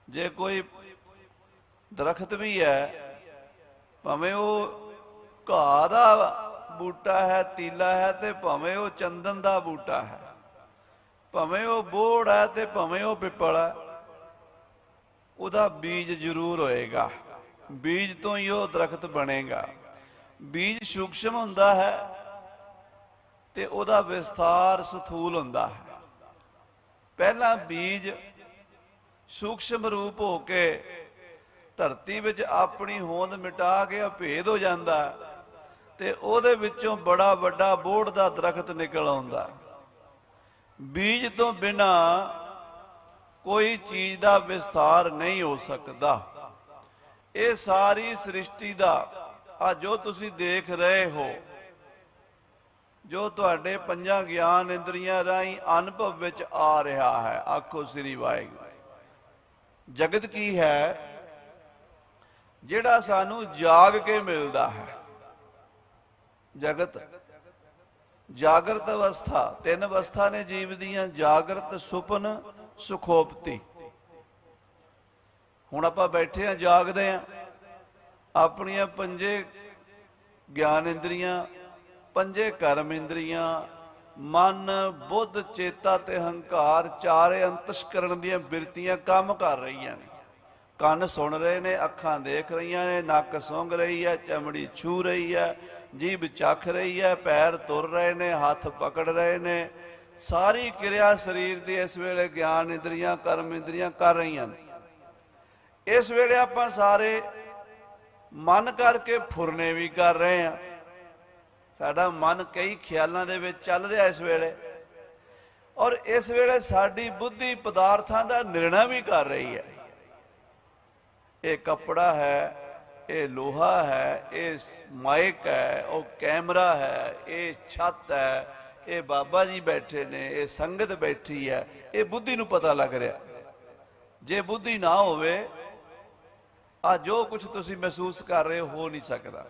जे कोई दरख्त भी है, भावें वो घाह दा बूटा है, तीला है, तो भावें वो चंदन का बूटा है, भावें वो बोड़ है, तो भावें वो पिपल है, ਉਹਦਾ बीज जरूर होएगा। बीज तो ही वो दरख्त बनेगा। बीज सूक्ष्म हुंदा है ते ਉਹਦਾ विस्तार स्थूल हुंदा है। पहला बीज सूक्ष्म रूप होके धरती विच अपनी होंद मिटा के अभेद हो जाता ते ਉਹਦੇ ਵਿੱਚੋਂ बड़ा वड्डा बोड़ दा दरख्त निकल आउंदा। बीज तो बिना कोई चीज का विस्तार नहीं हो सकता। ये सारी सृष्टि का आ जो तुसी देख रहे हो, जो तुहाडे पंजां ज्ञान इंद्रियां राही अनुभव विच आ रहा है, आखो श्री वाहिगुरू। जगत की है जिहड़ा सानू जाग के मिलता है। जगत जागृत अवस्था, तीन अवस्था ने जीव दियां, जागृत, सुपन, सुखोपती। हुण आपां बैठे हैं, जागदे हैं, अपनियां पंजे ज्ञान इंद्रियां, पंजे कर्म इंद्रियां, मन, बुद्ध, चेता ते हंकार, चारे अंतस्करण दीयां बिरतियां काम कर रही ने। कन सुन रहे ने, अखां देख रही ने, नक सूंघ रही है, चमड़ी छू रही है, जीभ चख रही है, पैर तुर रहे ने, हाथ पकड़ रहे ने। सारी क्रिया शरीर की इस वेले ज्ञान इंद्रियां, कर्म इंद्रियां कर रही हैं। इस वेले आपां सारे मन करके फुरने भी कर रहे हैं। साडा मन कई ख्यालों दे विच चल रहा इस वेले, और इस वेले साडी बुद्धि पदार्थां दा निर्णय भी कर रही है। ये कपड़ा है, ये लोहा है, ये माइक है, वो कैमरा है, ये छत है, ये बाबा जी बैठे ने, ये संगत बैठी है, ये बुद्धि नूं पता लग रहा। जे बुद्धि ना होवे आ जो कुछ तुसी महसूस कर रहे हो नहीं सकता।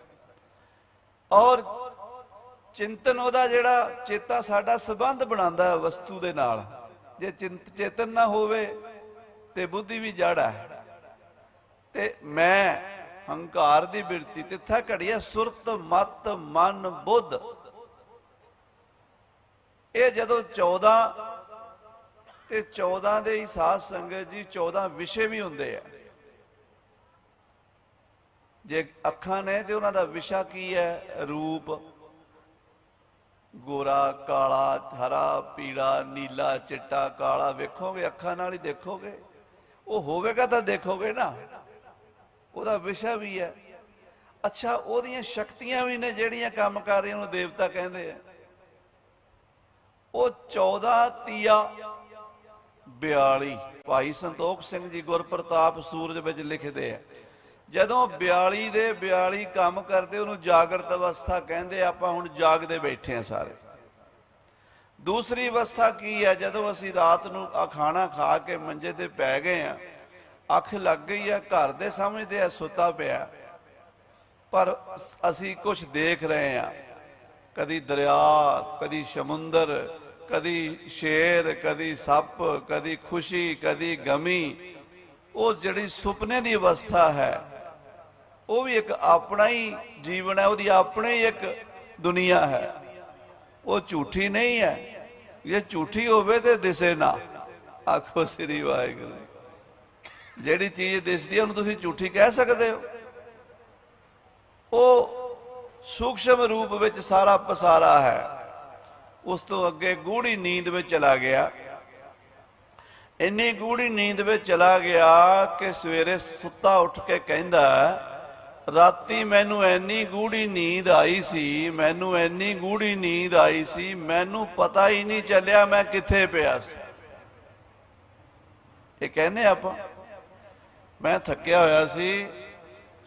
और चिंतन ओदा जिहड़ा चेता साडा संबंध बनांदा है वस्तु दे नाल। जे चेतन ना होवे ते बुद्धि भी जड़ है। ते मैं हंकार दी बिरती तिथा घड़ी है सुरत, मत, मन, बुद्ध। ये जदों 14 ते 14 दे ही साध संगत जी 14 विषय भी हुंदे आ। जे अखां ने ते उन्हां दा विषा की है? रूप, गोरा, काला, हरा, पीला, नीला, चिट्टा, काला। वेखोगे अखां नाल ही देखोगे, वो होवेगा तां देखोगे ना, ਉਹਦਾ विषय भी है। अच्छा, ਉਹਦੀਆਂ शक्तियां भी ने ਜਿਹੜੀਆਂ काम कर रही ਉਹਨੂੰ देवता कहते हैं। वो 14 तीया 42 भाई संतोख सिंह जी गुरप्रताप सूरज विच लिखते हैं। जदों 42 दे 42 काम करते उन्होंने जागृत अवस्था कहते। आपां हुण जागदे बैठे हैं सारे। दूसरी अवस्था की है? जदों असीं रात नूं खाना खा के मंजे ते पै गए हैं, अख लग गई है, घर दे समझते हैं सुता पिया, पर असी कुछ देख रहे हैं। कदी दरिया, कदी समुंदर, कदी शेर, कदी सप, कदी खुशी, कदी गमी। वो जिहड़ी सुपने की अवस्था है, वो भी एक अपना ही जीवन है, वो अपनी ही एक दुनिया है। वो झूठी नहीं है। जे झूठी होवे ते दिसे ना। आखो श्री वाहिगुरू। जिहड़ी चीज़ दिसदी है उन्हें तुसीं झूठी कह सकते हो? वो सूक्ष्म रूप विच सारा पसारा है। उस तो अगे गूढ़ी नींद में चला गया। इन्नी गूढ़ी नींद में चला गया कि सवेरे सुता उठ के कहंदा, राती मैनू इन्नी गूढ़ी नींद आई सी, मैनू इन्नी गूढ़ी नींद आई सी, मैनू पता ही नहीं चलिया मैं कित्थे पिया सी। ये कहने आपां मैं थकिया होया सी,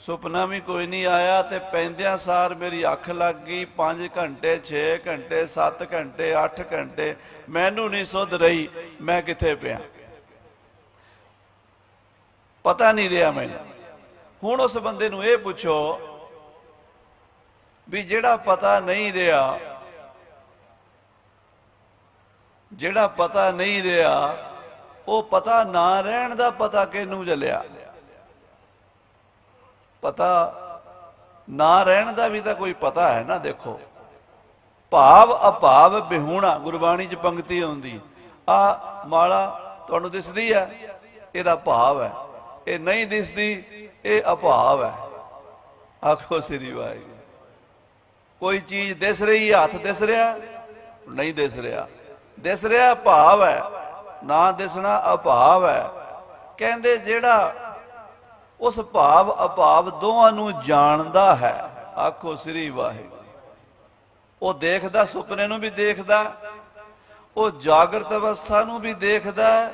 सुपना भी कोई नहीं आया, तो पैंदियां सार मेरी अख लग गई। 5 घंटे 6 घंटे 7 घंटे 8 घंटे मैनू नहीं सुध रही मैं कित्थे पिया, पता नहीं रहा मैनू। हुण उस बंदे नूं ये पुछो भी जिहड़ा पता नहीं रहा, जिहड़ा पता नहीं रहा ਉਹ ਪਤਾ ਨਾ ਰਹਿਣ ਦਾ ਪਤਾ ਕਿਹਨੂੰ ਚੱਲਿਆ? ਪਤਾ ਨਾ ਰਹਿਣ ਦਾ ਵੀ ਤਾਂ ਕੋਈ ਪਤਾ ਹੈ ਨਾ। ਦੇਖੋ, ਭਾਵ ਅਭਾਵ ਬਿਹੂਣਾ ਗੁਰਬਾਣੀ 'ਚ ਪੰਕਤੀ ਆਉਂਦੀ। ਆ ਮਾਲਾ ਤੁਹਾਨੂੰ ਦਿਸਦੀ ਹੈ, ਇਹਦਾ ਭਾਵ ਹੈ। ਇਹ ਨਹੀਂ ਦਿਸਦੀ, ਇਹ ਅਭਾਵ ਹੈ। ਆਖੋ ਸ੍ਰੀ ਵਾਹਿਗੁਰੂ। ਕੋਈ ਚੀਜ਼ ਦਿਸ ਰਹੀ, ਹੱਥ ਦਿਸ ਰਿਹਾ? ਨਹੀਂ ਦਿਸ ਰਿਹਾ। ਦਿਸ ਰਿਹਾ ਭਾਵ ਹੈ, ਨਾ ਦਿਸਣਾ ਅਭਾਵ ਹੈ। ਕਹਿੰਦੇ ਜਿਹੜਾ ਉਸ ਭਾਵ ਅਭਾਵ ਦੋਵਾਂ ਨੂੰ ਜਾਣਦਾ ਹੈ, ਆਖੋ ਸ੍ਰੀ ਵਾਹਿਗੁਰੂ। ਉਹ ਦੇਖਦਾ, ਸੁਪਨੇ ਨੂੰ ਵੀ ਦੇਖਦਾ, ਉਹ ਜਾਗਰਤ ਅਵਸਥਾ ਨੂੰ ਵੀ ਦੇਖਦਾ,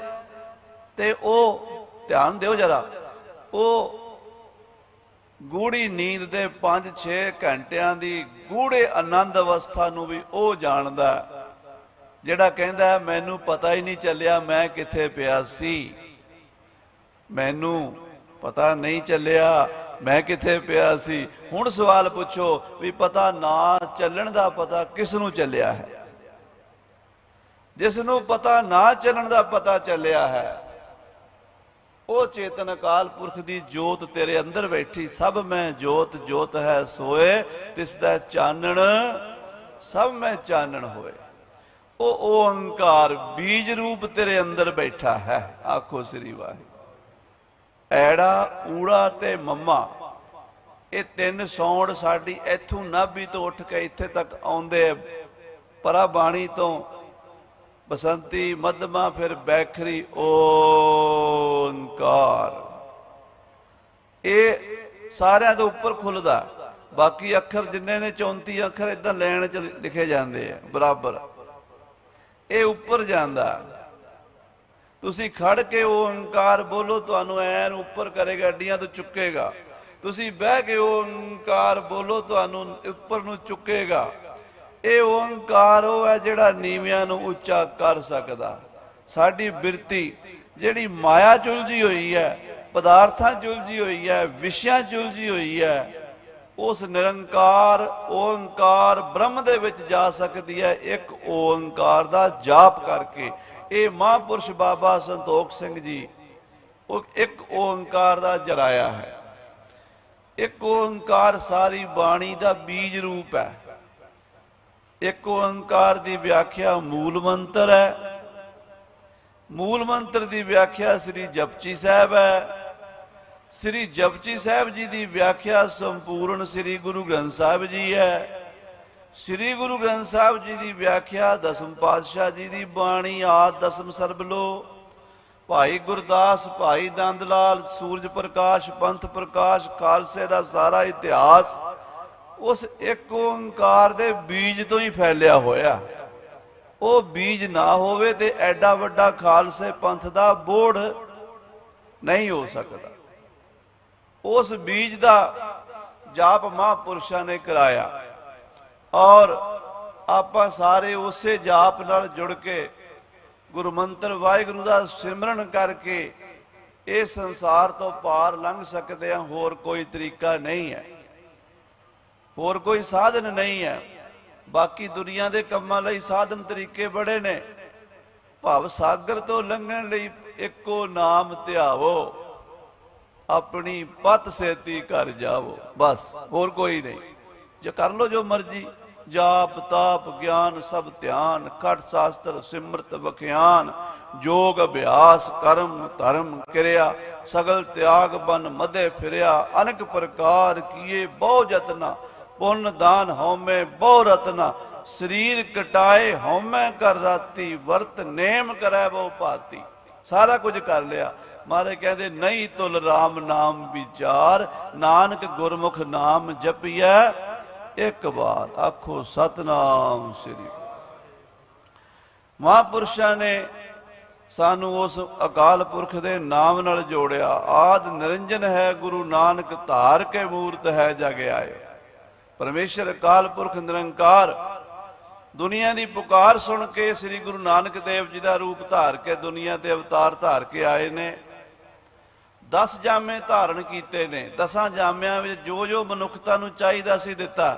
ਤੇ ਉਹ ਧਿਆਨ ਦਿਓ ਜਰਾ, ਉਹ ਗੂੜੀ ਨੀਂਦ ਦੇ 5-6 ਘੰਟਿਆਂ ਦੀ ਗੂੜੇ ਆਨੰਦ ਅਵਸਥਾ ਨੂੰ ਵੀ ਉਹ ਜਾਣਦਾ, ਜਿਹੜਾ ਕਹਿੰਦਾ ਮੈਨੂੰ ਪਤਾ ਹੀ ਨਹੀਂ ਚੱਲਿਆ ਮੈਂ ਕਿੱਥੇ ਪਿਆ ਸੀ, ਮੈਨੂੰ ਪਤਾ ਨਹੀਂ ਚੱਲਿਆ ਮੈਂ ਕਿੱਥੇ ਪਿਆ ਸੀ। ਹੁਣ ਸਵਾਲ ਪੁੱਛੋ ਵੀ ਪਤਾ ਨਾ ਚੱਲਣ ਦਾ ਪਤਾ ਕਿਸ ਨੂੰ ਚੱਲਿਆ ਹੈ? ਜਿਸ ਨੂੰ ਪਤਾ ਨਾ ਚੱਲਣ ਦਾ ਪਤਾ ਚੱਲਿਆ ਹੈ, ਉਹ ਚੇਤਨ ਅਕਾਲ ਪੁਰਖ ਦੀ ਜੋਤ ਤੇਰੇ ਅੰਦਰ ਬੈਠੀ। ਸਭ ਮੈਂ ਜੋਤ, ਜੋਤ ਹੈ ਸੋਏ, ਤਿਸ ਦਾ ਚਾਨਣ ਸਭ ਮੈਂ ਚਾਨਣ ਹੋਏ। ਉਹ ਓੰਕਾਰ ਬੀਜ ਰੂਪ ਤੇਰੇ ਅੰਦਰ ਬੈਠਾ ਹੈ। ਆਖੋ ਸ੍ਰੀ ਵਾਹਿਗੁਰੂ। ਐੜਾ, ਊੜਾ ਤੇ ਮੱਮਾ, ਇਹ ਤਿੰਨ ਸੌਂਡ ਸਾਡੀ ਇੱਥੋਂ ਨਾਭੀ ਤੋਂ ਉੱਠ ਕੇ ਇੱਥੇ ਤੱਕ ਆਉਂਦੇ। ਪਰਾ ਬਾਣੀ ਤੋਂ ਬਸੰਤੀ, ਮੱਧਮਾ, ਫਿਰ ਬੈਖਰੀ, ਓੰਕਾਰ। ਇਹ ਸਾਰਿਆਂ ਤੋਂ ਉੱਪਰ ਖੁੱਲਦਾ। ਬਾਕੀ ਅੱਖਰ ਜਿੰਨੇ ਨੇ 34 ਅੱਖਰ ਏਦਾਂ ਲੈਣ ਚ ਲਿਖੇ ਜਾਂਦੇ ਆ ਬਰਾਬਰ, ਇਹ ਉੱਪਰ ਜਾਂਦਾ। ਤੁਸੀਂ ਖੜ ਕੇ ਓੰਕਾਰ ਬੋਲੋ, ਤੁਹਾਨੂੰ ਐਨ ਉੱਪਰ ਕਰੇਗਾ, ਅੱਡੀਆਂ ਤੋਂ ਚੁੱਕੇਗਾ। ਤੁਸੀਂ ਬਹਿ ਕੇ ਓੰਕਾਰ ਬੋਲੋ, ਤੁਹਾਨੂੰ ਉੱਪਰ ਨੂੰ ਚੁੱਕੇਗਾ। ਇਹ ਓੰਕਾਰ ਉਹ ਹੈ ਜਿਹੜਾ ਨੀਵਿਆਂ ਨੂੰ ਉੱਚਾ ਕਰ ਸਕਦਾ। ਸਾਡੀ ਬਿਰਤੀ ਜਿਹੜੀ ਮਾਇਆ ਚੁਲਝੀ ਹੋਈ ਹੈ, ਪਦਾਰਥਾਂ ਚੁਲਝੀ ਹੋਈ ਹੈ, ਵਿਸ਼ਿਆਂ ਚੁਲਝੀ ਹੋਈ ਹੈ, ਉਸ ਨਿਰੰਕਾਰ ਓੰਕਾਰ ਬ੍ਰਹਮ ਦੇ ਵਿੱਚ ਜਾ ਸਕਦੀ ਹੈ ਇੱਕ ਓੰਕਾਰ ਦਾ ਜਾਪ ਕਰਕੇ। ਇਹ ਮਹਾਂਪੁਰਸ਼ ਬਾਬਾ ਸੰਤੋਖ ਸਿੰਘ ਜੀ ਉਹ ਇੱਕ ਓੰਕਾਰ ਦਾ ਜਰਾਇਆ ਹੈ। ਇੱਕ ਓੰਕਾਰ ਸਾਰੀ ਬਾਣੀ ਦਾ ਬੀਜ ਰੂਪ ਹੈ। ਇੱਕ ਓੰਕਾਰ ਦੀ ਵਿਆਖਿਆ ਮੂਲ ਮੰਤਰ ਹੈ। ਮੂਲ ਮੰਤਰ ਦੀ ਵਿਆਖਿਆ ਸ੍ਰੀ ਜਪਜੀ ਸਾਹਿਬ ਹੈ। ਸ੍ਰੀ ਜਪਜੀ ਸਾਹਿਬ ਜੀ ਦੀ ਵਿਆਖਿਆ ਸੰਪੂਰਨ ਸ੍ਰੀ ਗੁਰੂ ਗ੍ਰੰਥ ਸਾਹਿਬ ਜੀ ਹੈ। ਸ੍ਰੀ ਗੁਰੂ ਗ੍ਰੰਥ ਸਾਹਿਬ ਜੀ ਦੀ ਵਿਆਖਿਆ ਦਸਮ ਪਾਤਸ਼ਾਹ ਜੀ ਦੀ ਬਾਣੀ ਆਦਿ ਦਸਮ ਸਰਬਲੋ, ਭਾਈ ਗੁਰਦਾਸ, ਭਾਈ ਨੰਦ ਲਾਲ, ਸੂਰਜ ਪ੍ਰਕਾਸ਼, ਪੰਥ ਪ੍ਰਕਾਸ਼, ਖਾਲਸੇ ਦਾ ਸਾਰਾ ਇਤਿਹਾਸ ਉਸ ਇੱਕ ਓੰਕਾਰ ਦੇ ਬੀਜ ਤੋਂ ਹੀ ਫੈਲਿਆ ਹੋਇਆ। ਉਹ ਬੀਜ ਨਾ ਹੋਵੇ ਤੇ ਐਡਾ ਵੱਡਾ ਖਾਲਸੇ ਪੰਥ ਦਾ ਬੋੜ ਨਹੀਂ ਹੋ ਸਕਦਾ। ਉਸ ਬੀਜ ਦਾ ਜਾਪ ਮਹਾਂਪੁਰਸ਼ਾਂ ਨੇ ਕਰਾਇਆ, ਔਰ ਆਪਾਂ ਸਾਰੇ ਉਸੇ ਜਾਪ ਨਾਲ ਜੁੜ ਕੇ ਗੁਰੂ ਮੰਤਰ ਵਾਹਿਗੁਰੂ ਦਾ ਸਿਮਰਨ ਕਰਕੇ ਇਹ ਸੰਸਾਰ ਤੋਂ ਪਾਰ ਲੰਘ ਸਕਦੇ ਹਾਂ। ਹੋਰ ਕੋਈ ਤਰੀਕਾ ਨਹੀਂ ਹੈ, ਹੋਰ ਕੋਈ ਸਾਧਨ ਨਹੀਂ ਹੈ। ਬਾਕੀ ਦੁਨੀਆ ਦੇ ਕੰਮਾਂ ਲਈ ਸਾਧਨ ਤਰੀਕੇ ਬੜੇ ਨੇ। ਭਵ ਸਾਗਰ ਤੋਂ ਲੰਘਣ ਲਈ ਇੱਕੋ ਨਾਮ ਧਿਆਵੋ, ਆਪਣੀ ਪਤ ਸੇਤੀ ਕਰ ਜਾਵੋ, ਬਸ ਹੋਰ ਕੋਈ ਨਹੀਂ। ਜੇ ਕਰ ਲੋ ਜੋ ਮਰਜੀ, ਜਾਪ ਤਾਪ ਗਿਆਨ ਸਭ ਧਿਆਨ, ਖਟ ਸ਼ਾਸਤਰ ਸਿਮਰਤ ਵਖਿਆਨ, ਜੋਗ ਅਭਿਆਸ ਕਰਮ ਧਰਮ ਕਿਰਿਆ, ਸਗਲ ਤਿਆਗ ਬਨ ਮਧੇ ਫਿਰਿਆ, ਅਨੇਕ ਪ੍ਰਕਾਰ ਕੀਏ ਬਹੁ ਜਤਨਾ, ਪੁੰਨ ਦਾਨ ਹਉਮੈ ਬਹੁ ਰਤਨਾ, ਸਰੀਰ ਕਟਾਏ ਹਉਮੈ ਕਰ ਰਾਤੀ, ਵਰਤ ਨੇਮ ਕਰੈ ਬਹੁ ਭਾਤੀ। ਸਾਰਾ ਕੁਝ ਕਰ ਲਿਆ। ਮਹਾਰਾਜ ਕਹਿੰਦੇ ਨਹੀਂ ਤੁਲ ਰਾਮ ਨਾਮ ਵਿਚਾਰ, ਨਾਨਕ ਗੁਰਮੁਖ ਨਾਮ ਜਪੀਐ ਇੱਕ ਵਾਰ। ਆਖੋ ਸਤਨਾਮ ਸ੍ਰੀ। ਮਹਾਂਪੁਰਸ਼ਾਂ ਨੇ ਸਾਨੂੰ ਉਸ ਅਕਾਲ ਪੁਰਖ ਦੇ ਨਾਮ ਨਾਲ ਜੋੜਿਆ। ਆਦ ਨਿਰੰਜਨ ਹੈ ਗੁਰੂ ਨਾਨਕ, ਧਾਰ ਕੇ ਮੂਰਤ ਹੈ ਜਗ ਆਏ। ਪਰਮੇਸ਼ਰ ਅਕਾਲ ਪੁਰਖ ਨਿਰੰਕਾਰ ਦੁਨੀਆ ਦੀ ਪੁਕਾਰ ਸੁਣ ਕੇ ਸ੍ਰੀ ਗੁਰੂ ਨਾਨਕ ਦੇਵ ਜੀ ਦਾ ਰੂਪ ਧਾਰ ਕੇ ਦੁਨੀਆ ਤੇ ਅਵਤਾਰ ਧਾਰ ਕੇ ਆਏ ਨੇ। 10 ਜਾਮੇ ਧਾਰਨ ਕੀਤੇ ਨੇ। 10 ਜਾਮਿਆਂ ਵਿੱਚ ਜੋ ਜੋ ਮਨੁੱਖਤਾ ਨੂੰ ਚਾਹੀਦਾ ਸੀ ਦਿੱਤਾ।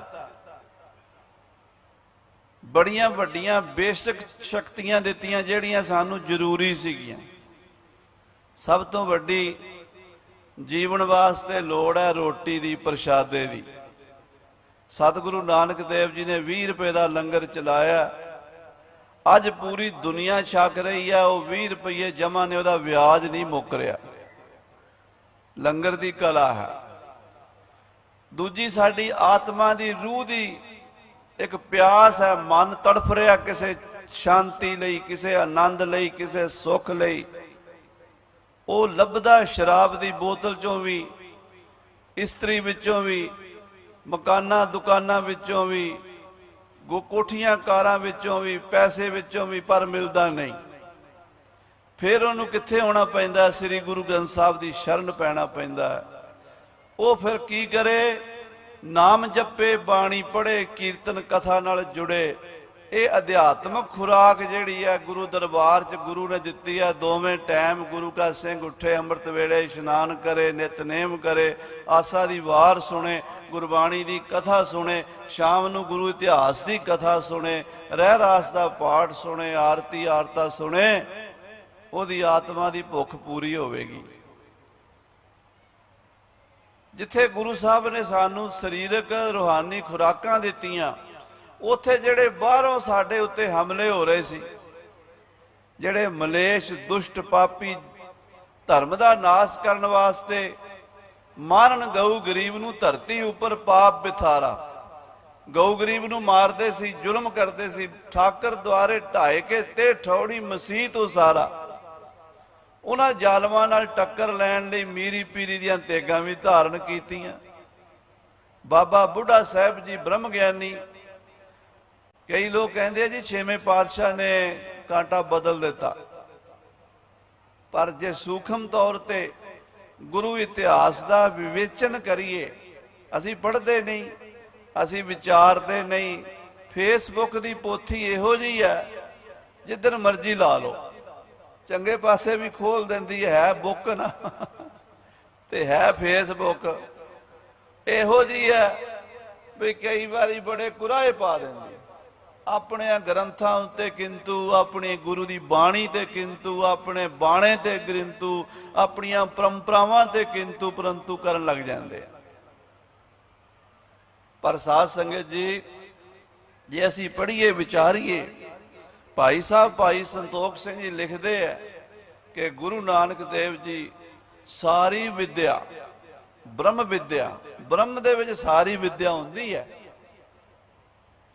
ਬੜੀਆਂ ਵੱਡੀਆਂ ਬੇਸਿਕ ਸ਼ਕਤੀਆਂ ਦਿੱਤੀਆਂ ਜਿਹੜੀਆਂ ਸਾਨੂੰ ਜ਼ਰੂਰੀ ਸੀਗੀਆਂ। सब तो वड्डी जीवन वास्ते लोड़ है रोटी दी, प्रशादे दी। सतगुरु नानक देव जी ने 20 रुपए का लंगर चलाया। अज पूरी दुनिया छक रही है, वो 20 रुपये जमा ने, वह व्याज नहीं मुक रहा। लंगर की कला है। दूजी साडी आत्मा की रूह की एक प्यास है, मन तड़फ रहा किसी शांति लई, किसी आनंद लई, किसी सुख लई। वो लभदा शराब की बोतल चों भी, इस्त्री विचों भी, मकाना दुकाना विचों भी, कोठियां कारां विचों भी, पैसे विचों भी, पर मिलता नहीं। फिर उन्होंने कित्थे होना पैंदा, श्री गुरु ग्रंथ साहब की शरण पैना पैंदा है। वो फिर की करे, नाम जपे, बाणी पढ़े, कीर्तन कथा नाल जुड़े। ये अध्यात्मक खुराक जिहड़ी है गुरु दरबार च गुरु ने दिती है। दोवें टाइम गुरु का सिंह उठे, अमृत वेले इशनान करे, नितनेम करे, आसा दी वार सुने, गुरबाणी की कथा सुने, शाम नूं गुरु इतिहास की कथा सुने, रहरास का पाठ सुने, आरती आरता सुने। उहदी आत्मा की भुख पूरी होवेगी। जिथे गुरु साहब ने सानू शरीरक रूहानी खुराकां दित्तियां, उत्थे जिहड़े बाहरों साडे उत्ते हमले हो रहे सी, जिहड़े मलेश दुष्ट पापी धर्म का नाश करने वास्ते मारन गऊ गरीब नूं, धरती उपर पाप बिथारा, गऊ गरीब नूं मारदे सी, जुल्म करदे सी, ठाकर द्वारे ढाए के ते ठौड़ी मसीत उसारा। उन्हां जालमां नाल टक्कर लैण लई मीरी पीरी दीआं तेगां भी धारण कीतीआं। बाबा बुढ़ा साहब जी ब्रह्म ज्ञानी, कई लोग कहते हैं जी 6वें पातशाह ने कांटा बदल दिता, पर जे सूखम तौर ते गुरु इतिहास का विवेचन करिए, असी पढ़ते नहीं, असी विचारते नहीं। फेसबुक की पोथी इहो जी है, जिधर मर्जी ला लो, चंगे पासे भी खोल देंदी है बुक ना ते है फेसबुक इहो जी है भी कई बारी बड़े कुराए पा देंदी अपने ग्रंथां उत्ते, किंतु अपनी गुरु की बाणी ते किंतु, अपने बाणे ते किंतु, अपनियां परंपरावां ते किंतु परंतु करन लग जाते। पर साध संगत जी, जे असी पढ़िए विचारिए, भाई साहब भाई संतोख सिंह जी लिखते हैं कि गुरु नानक देव जी सारी विद्या, ब्रह्म विद्या, ब्रह्म दे विच सारी विद्या होंदी है।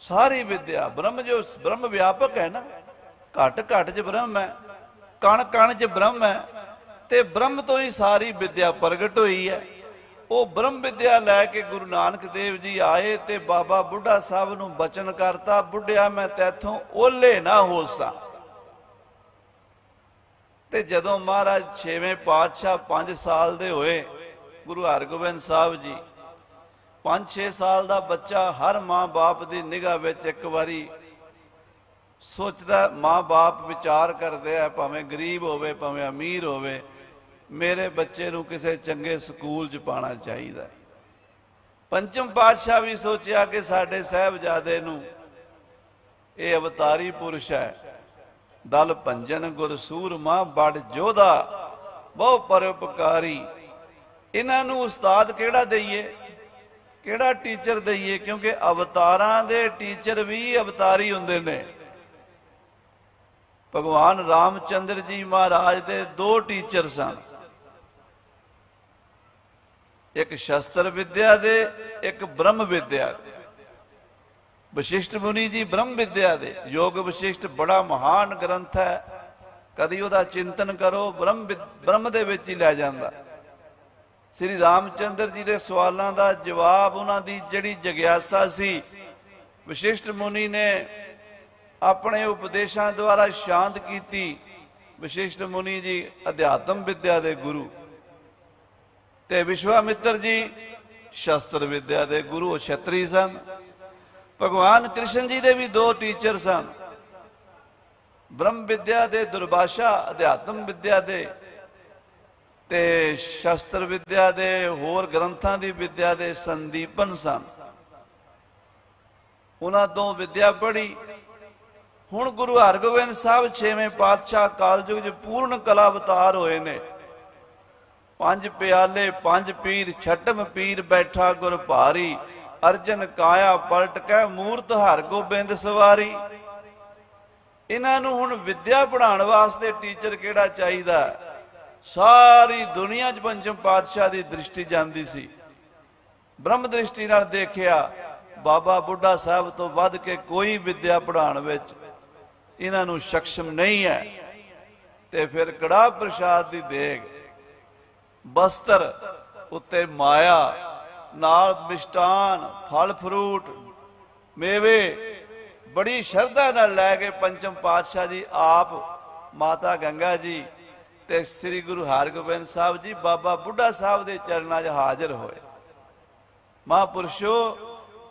सारी विद्या ब्रह्म, जो ब्रह्म व्यापक है ना, घट घट च ब्रह्म है, कण कण च ब्रह्म है, ते ब्रह्म तो ही सारी विद्या प्रगट हुई है। वो ब्रह्म विद्या लैके गुरु नानक देव जी आए ते बाबा बुढ़ा साहब नूं बचन करता, बुढ़िया मैं तैथों ओले ना हो सा। ते जदों महाराज 6वें पातशाह 5 साल दे होए, गुरु हरगोबिंद साहब जी 5-6 साल का बच्चा हर माँ बाप की निगाह विच एक बारी सोचता, माँ बाप विचार करते हैं, भावें गरीब होवे भावें अमीर होवे, मेरे बच्चे नूं किसी चंगे स्कूल च पाना चाहिए। पंचम पातशाह भी सोचा कि साडे साहिबजादे नूं, ये अवतारी पुरुष है, दल भंजन गुर सूरमा बड़ जोधा बहु परोपकारी, इन्हां नूं उस्ताद केड़ा दईए, केड़ा टीचर दईए, क्योंकि अवतारां दे टीचर भी अवतारी हुंदे ने। भगवान रामचंद्र जी महाराज दे 2 टीचर सन, एक शस्त्र विद्या दे, एक ब्रह्म विद्या दे। वशिष्ठ मुनि जी ब्रह्म विद्या दे, योग वशिष्ठ बड़ा महान ग्रंथ है, कदी उहदा चिंतन करो, ब्रह्म दे विच ही लै जांदा। श्री रामचंद्र जी के सवालों का जवाब, उन्होंने जिहड़ी जग्यासा सी, वशिष्ठ मुनि ने अपने उपदेशों द्वारा शांत की। वशिष्ठ मुनि जी अध्यात्म विद्या के गुरु, ते विश्वामित्र जी शस्त्र विद्या के गुरु, क्षत्रिय सन। भगवान कृष्ण जी के भी 2 टीचर सन, ब्रह्म विद्या के दुर्भाषा, अध्यात्म विद्या के ते शस्त्र विद्या दे, होर ग्रंथां दी विद्या दे संदीपन सन। उन्हां तो विद्या पढ़ी। हुण गुरु हरगोबिंद साहब 6वें पातशाह कालयुग च पूर्ण कला अवतार होए ने। पंज प्याले पंज पीर छठम पीर बैठा गुर भारी, अर्जन काया पलट कै मूरत हर गोबिंद सवारी। इन्हां नूं हुण विद्या पढ़ाउण वास्ते टीचर किहड़ा चाहीदा? सारी दुनिया च पंचम पातशाह की दृष्टि जाती सी। ब्रह्म दृष्टि नाल देखिया बाबा बुढ़ा साहब तो वध के कोई विद्या पढ़ाउण विच इन्हां नूं सक्षम नहीं है। ते फिर कड़ाह प्रसाद की देग, बस्तर उत्ते माया, नाल मिष्टान फल फ्रूट मेवे बड़ी श्रद्धा नाल लैके पंचम पातशाह जी आप, माता गंगा जी ते श्री गुरु हरगोबिंद साहब जी बाबा बुढ़ा साहब के चरणों 'च हाजिर होए। महापुरुषो,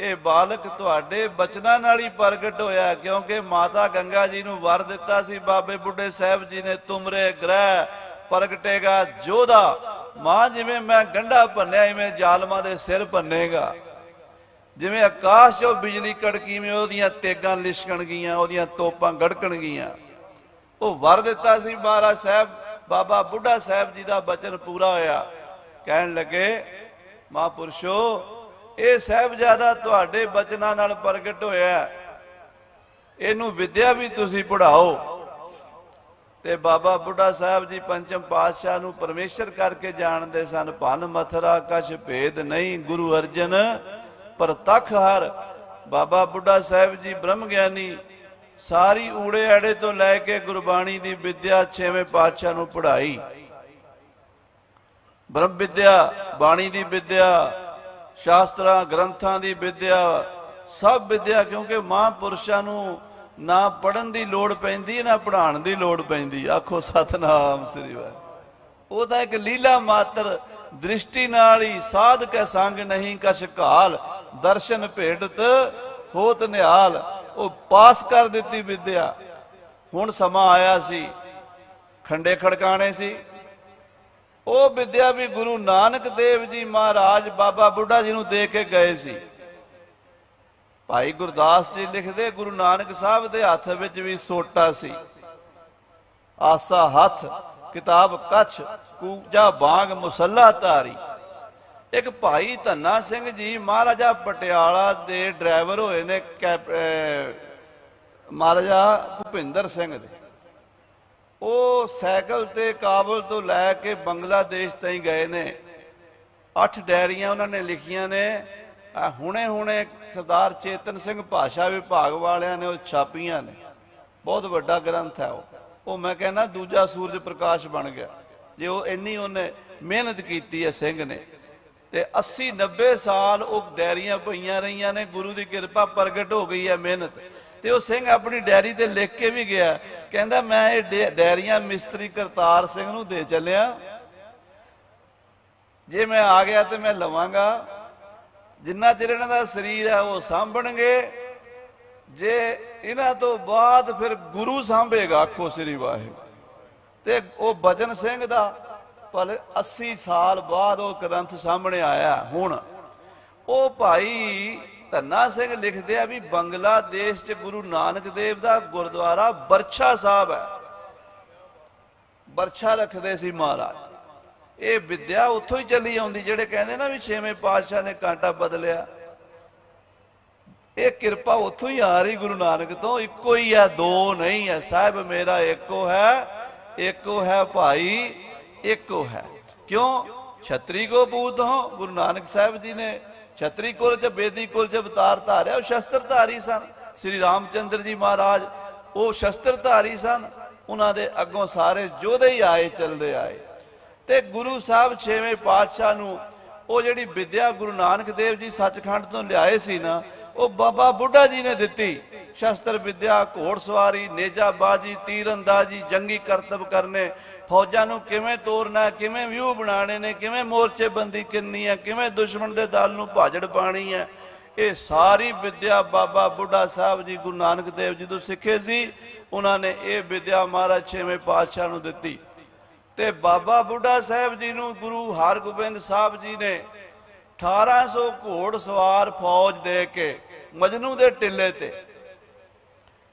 ये बालक तुहाडे बचनां नाल ही प्रगट होया, क्योंकि माता गंगा जी नूं वर दिता सी बाबे बुढ़े साहब जी ने, तुमरे ग्रह प्रगटेगा जोधा। मां जिवें मैं गंढा भन्निया इवें जालमां दे सिर भन्नेगा, जिवें आकाश चों बिजली कड़की में ओहदियां तेगां लिशकणगियां, ओहदियां तोपां गड़कणगियां। वो वर दिता सी महाराज साहब बाबा बुढ़ा साहब जी का बचन पूरा होया। कहण लगे महापुरुषो, ये साहिबजादा तुहाडे बचनां नाल प्रगट होया, इहनूं विद्या भी तुसीं पढ़ाओ। ते बाबा बुढ़ा साहब जी पंचम पातशाह नूं परमेश्वर करके जानते सन। भन मथरा कछ भेद नहीं, गुरु अर्जन परतख हर। बाबा बुढ़ा साहब जी ब्रह्म ज्ञानी, सारी ऊड़े आड़े तो लैके गुरबाणी की विद्या छेवें पातशाह नूं पढ़ाई। ब्रह्म विद्या, बाणी की विद्या, शास्त्रां ग्रंथां की विद्या, सब विद्या, क्योंकि महापुरुषां नूं ना पढ़न की लोड़ पैंदी ना पढ़ाउण की लोड़ पैंदी। आखो सतनाम श्री वाहिगुरू। वो तो एक लीला मात्र दृष्टि नाल ही, साध कै संग नहीं कछ घाल, दर्शन भेटत होत निहाल। वो पास कर दी विद्या। हुण समा आया सी खंडे खड़काने सी। वो विद्या भी गुरु नानक देव जी महाराज बाबा बुढ़ा जी नूं दे के गए सी। भाई गुरदास जी लिखते, गुरु नानक साहब के हथ विच भी सोटा सी, आसा हथ किताब कछ, कूजा बांग मुसला धारी। एक भाई धन्ना सिंह जी महाराजा पटियाला दे ड्राइवर होए ने, महाराजा भुपिंदर सिंह दे। वो सैकल ते काबुल तो लैके बंगलादेश ताईं गए ने। 8 डायरियां उन्होंने लिखियां ने। हुणे हुणे सरदार चेतन सिंह भाषा विभाग वालियां ने छापियां ने। बहुत वड्डा ग्रंथ है वो मैं कहना दूजा सूरज प्रकाश बन गया जे वो इन्नी उन्हें मेहनत की है सिंह ने। ते 80-90 साल वो डायरियां पईयां रहीआं ने। गुरु की कृपा प्रगट हो गई है मेहनत। ते वो सिंह अपनी डायरी ते लिख के भी गया, कहता मैं ये डायरियां मिस्त्री करतार सिंह नूं दे चलिया, जे मैं आ गया तो मैं लवांगा, जिन्ना चिर इन्हां दा शरीर है वो सांभणगे, जे इन्हां तो बाद फिर गुरु सांभेगा। आखो श्री वाहिगुरू। ते वो बचन सिंह दा भले 80 साल बाद वो ग्रंथ सामने आया। हुण वो भाई धन्ना सिंह लिखते हैं भी बंगलादेश च गुरु नानक देव का गुरुद्वारा बरछा साहब है, बरछा रखते सी महाराज। ये विद्या उत्थों ही चली आउंदी, जेड़े कहंदे ना भी छेवें पातशाह ने कांटा बदलिया, ये कृपा उत्थों ही आ रही गुरु नानक तो। इको ही है, दो नहीं है। साहिब मेरा एको है भाई एको है। क्यों? छतरी को पूत हो। गुरु नानक साहब जी ने छतरी कुल च बेदी कुल च अवतार धारिया। शस्त्रधारी सन। श्री रामचंद्र जी महाराज वो शस्त्रधारी सन। उन्होंने अगों सारे योधे ही आए, चलते आए। ते गुरु साहब छेवें पातशाह नूं वो जिहड़ी विद्या गुरु नानक देव जी सचखंड तो लियाए सी ना, वो बाबा बुढ़ा जी ने दिती। शस्त्र विद्या, घोड़सवारी, नेजाबाजी, तीरंदाजी, जंगी करतब करने, फौजां नूं किवें तोड़ना, किवें व्यू बनाने ने, किवें मोर्चेबंदी करनी है, किवें दुश्मन के दल नूं भाजड़ पानी है, ये सारी विद्या बाबा बुढ़ा साहब जी गुरु नानक देव जी तो सिखे सी। उन्होंने ये विद्या महाराज छेवें पातशाह नूं दिती। ते बाबा बुढ़ा साहब जी नूं गुरु हरगोबिंद साहब जी ने 1800 घोड़सवार फौज दे के मजनू दे टिले ते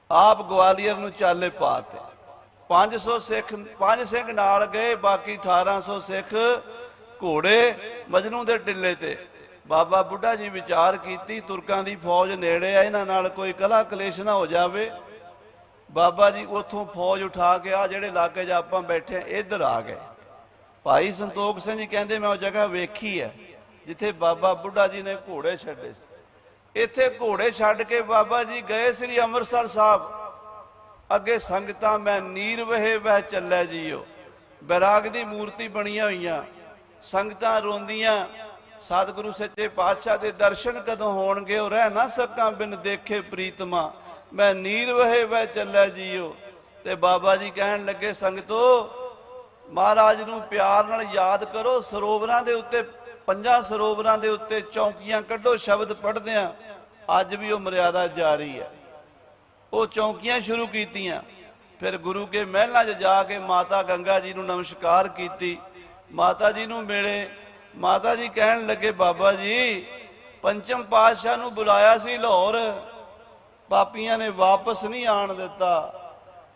आप ग्वालियर नूं चाले पाते। 500 सिख, 5 सिख नाल गए, बाकी 1800 सिख घोड़े मजनू दे टिल्ले ते। बाबा बुढ़ा जी विचार कीती, तुर्कां दी फौज नेड़े आ, इन्हां नाल कोई कला कलेश ना हो जावे। बाबा जी उथों फौज उठा के आ जिहड़े इलाके 'च आपां बैठे इधर आ गए। भाई संतोख सिंह जी कहते मैं वो जगह वेखी है जिथे बाबा बुढ़ा जी ने घोड़े छड्डे सी। इत्थे घोड़े छड्ड के बाबा जी गए श्री अमृतसर साहब। अगे संगतां मैं नीर वहे वह चलै जीओ, बैराग दी मूर्ति बणियां होईयां, संगतां रोंदियां सतगुरु सच्चे पातशाह दे दर्शन कदों होणगे, ओ रह ना सकां बिन देखे प्रीतमा, मैं नीर वहे वह चलै जीओ। ते बाबा जी कहण लगे संगतो महाराज नूं प्यार नाल याद करो। सरोवरां दे उत्ते 5 सरोवरां दे उत्ते चौंकियां कड्डो, शब्द पढ़दे आ अज भी वो मर्यादा जारी है। वो चौंकियां शुरू कीतियां। फिर गुरु के महलां 'च जाके माता गंगा जी नूं नमस्कार कीती, माता जी नूं मिले। माता जी कहण लगे बाबा जी पंचम पातशाह नूं बुलाया सी लाहौर, पापियां ने वापस नहीं आण दिता।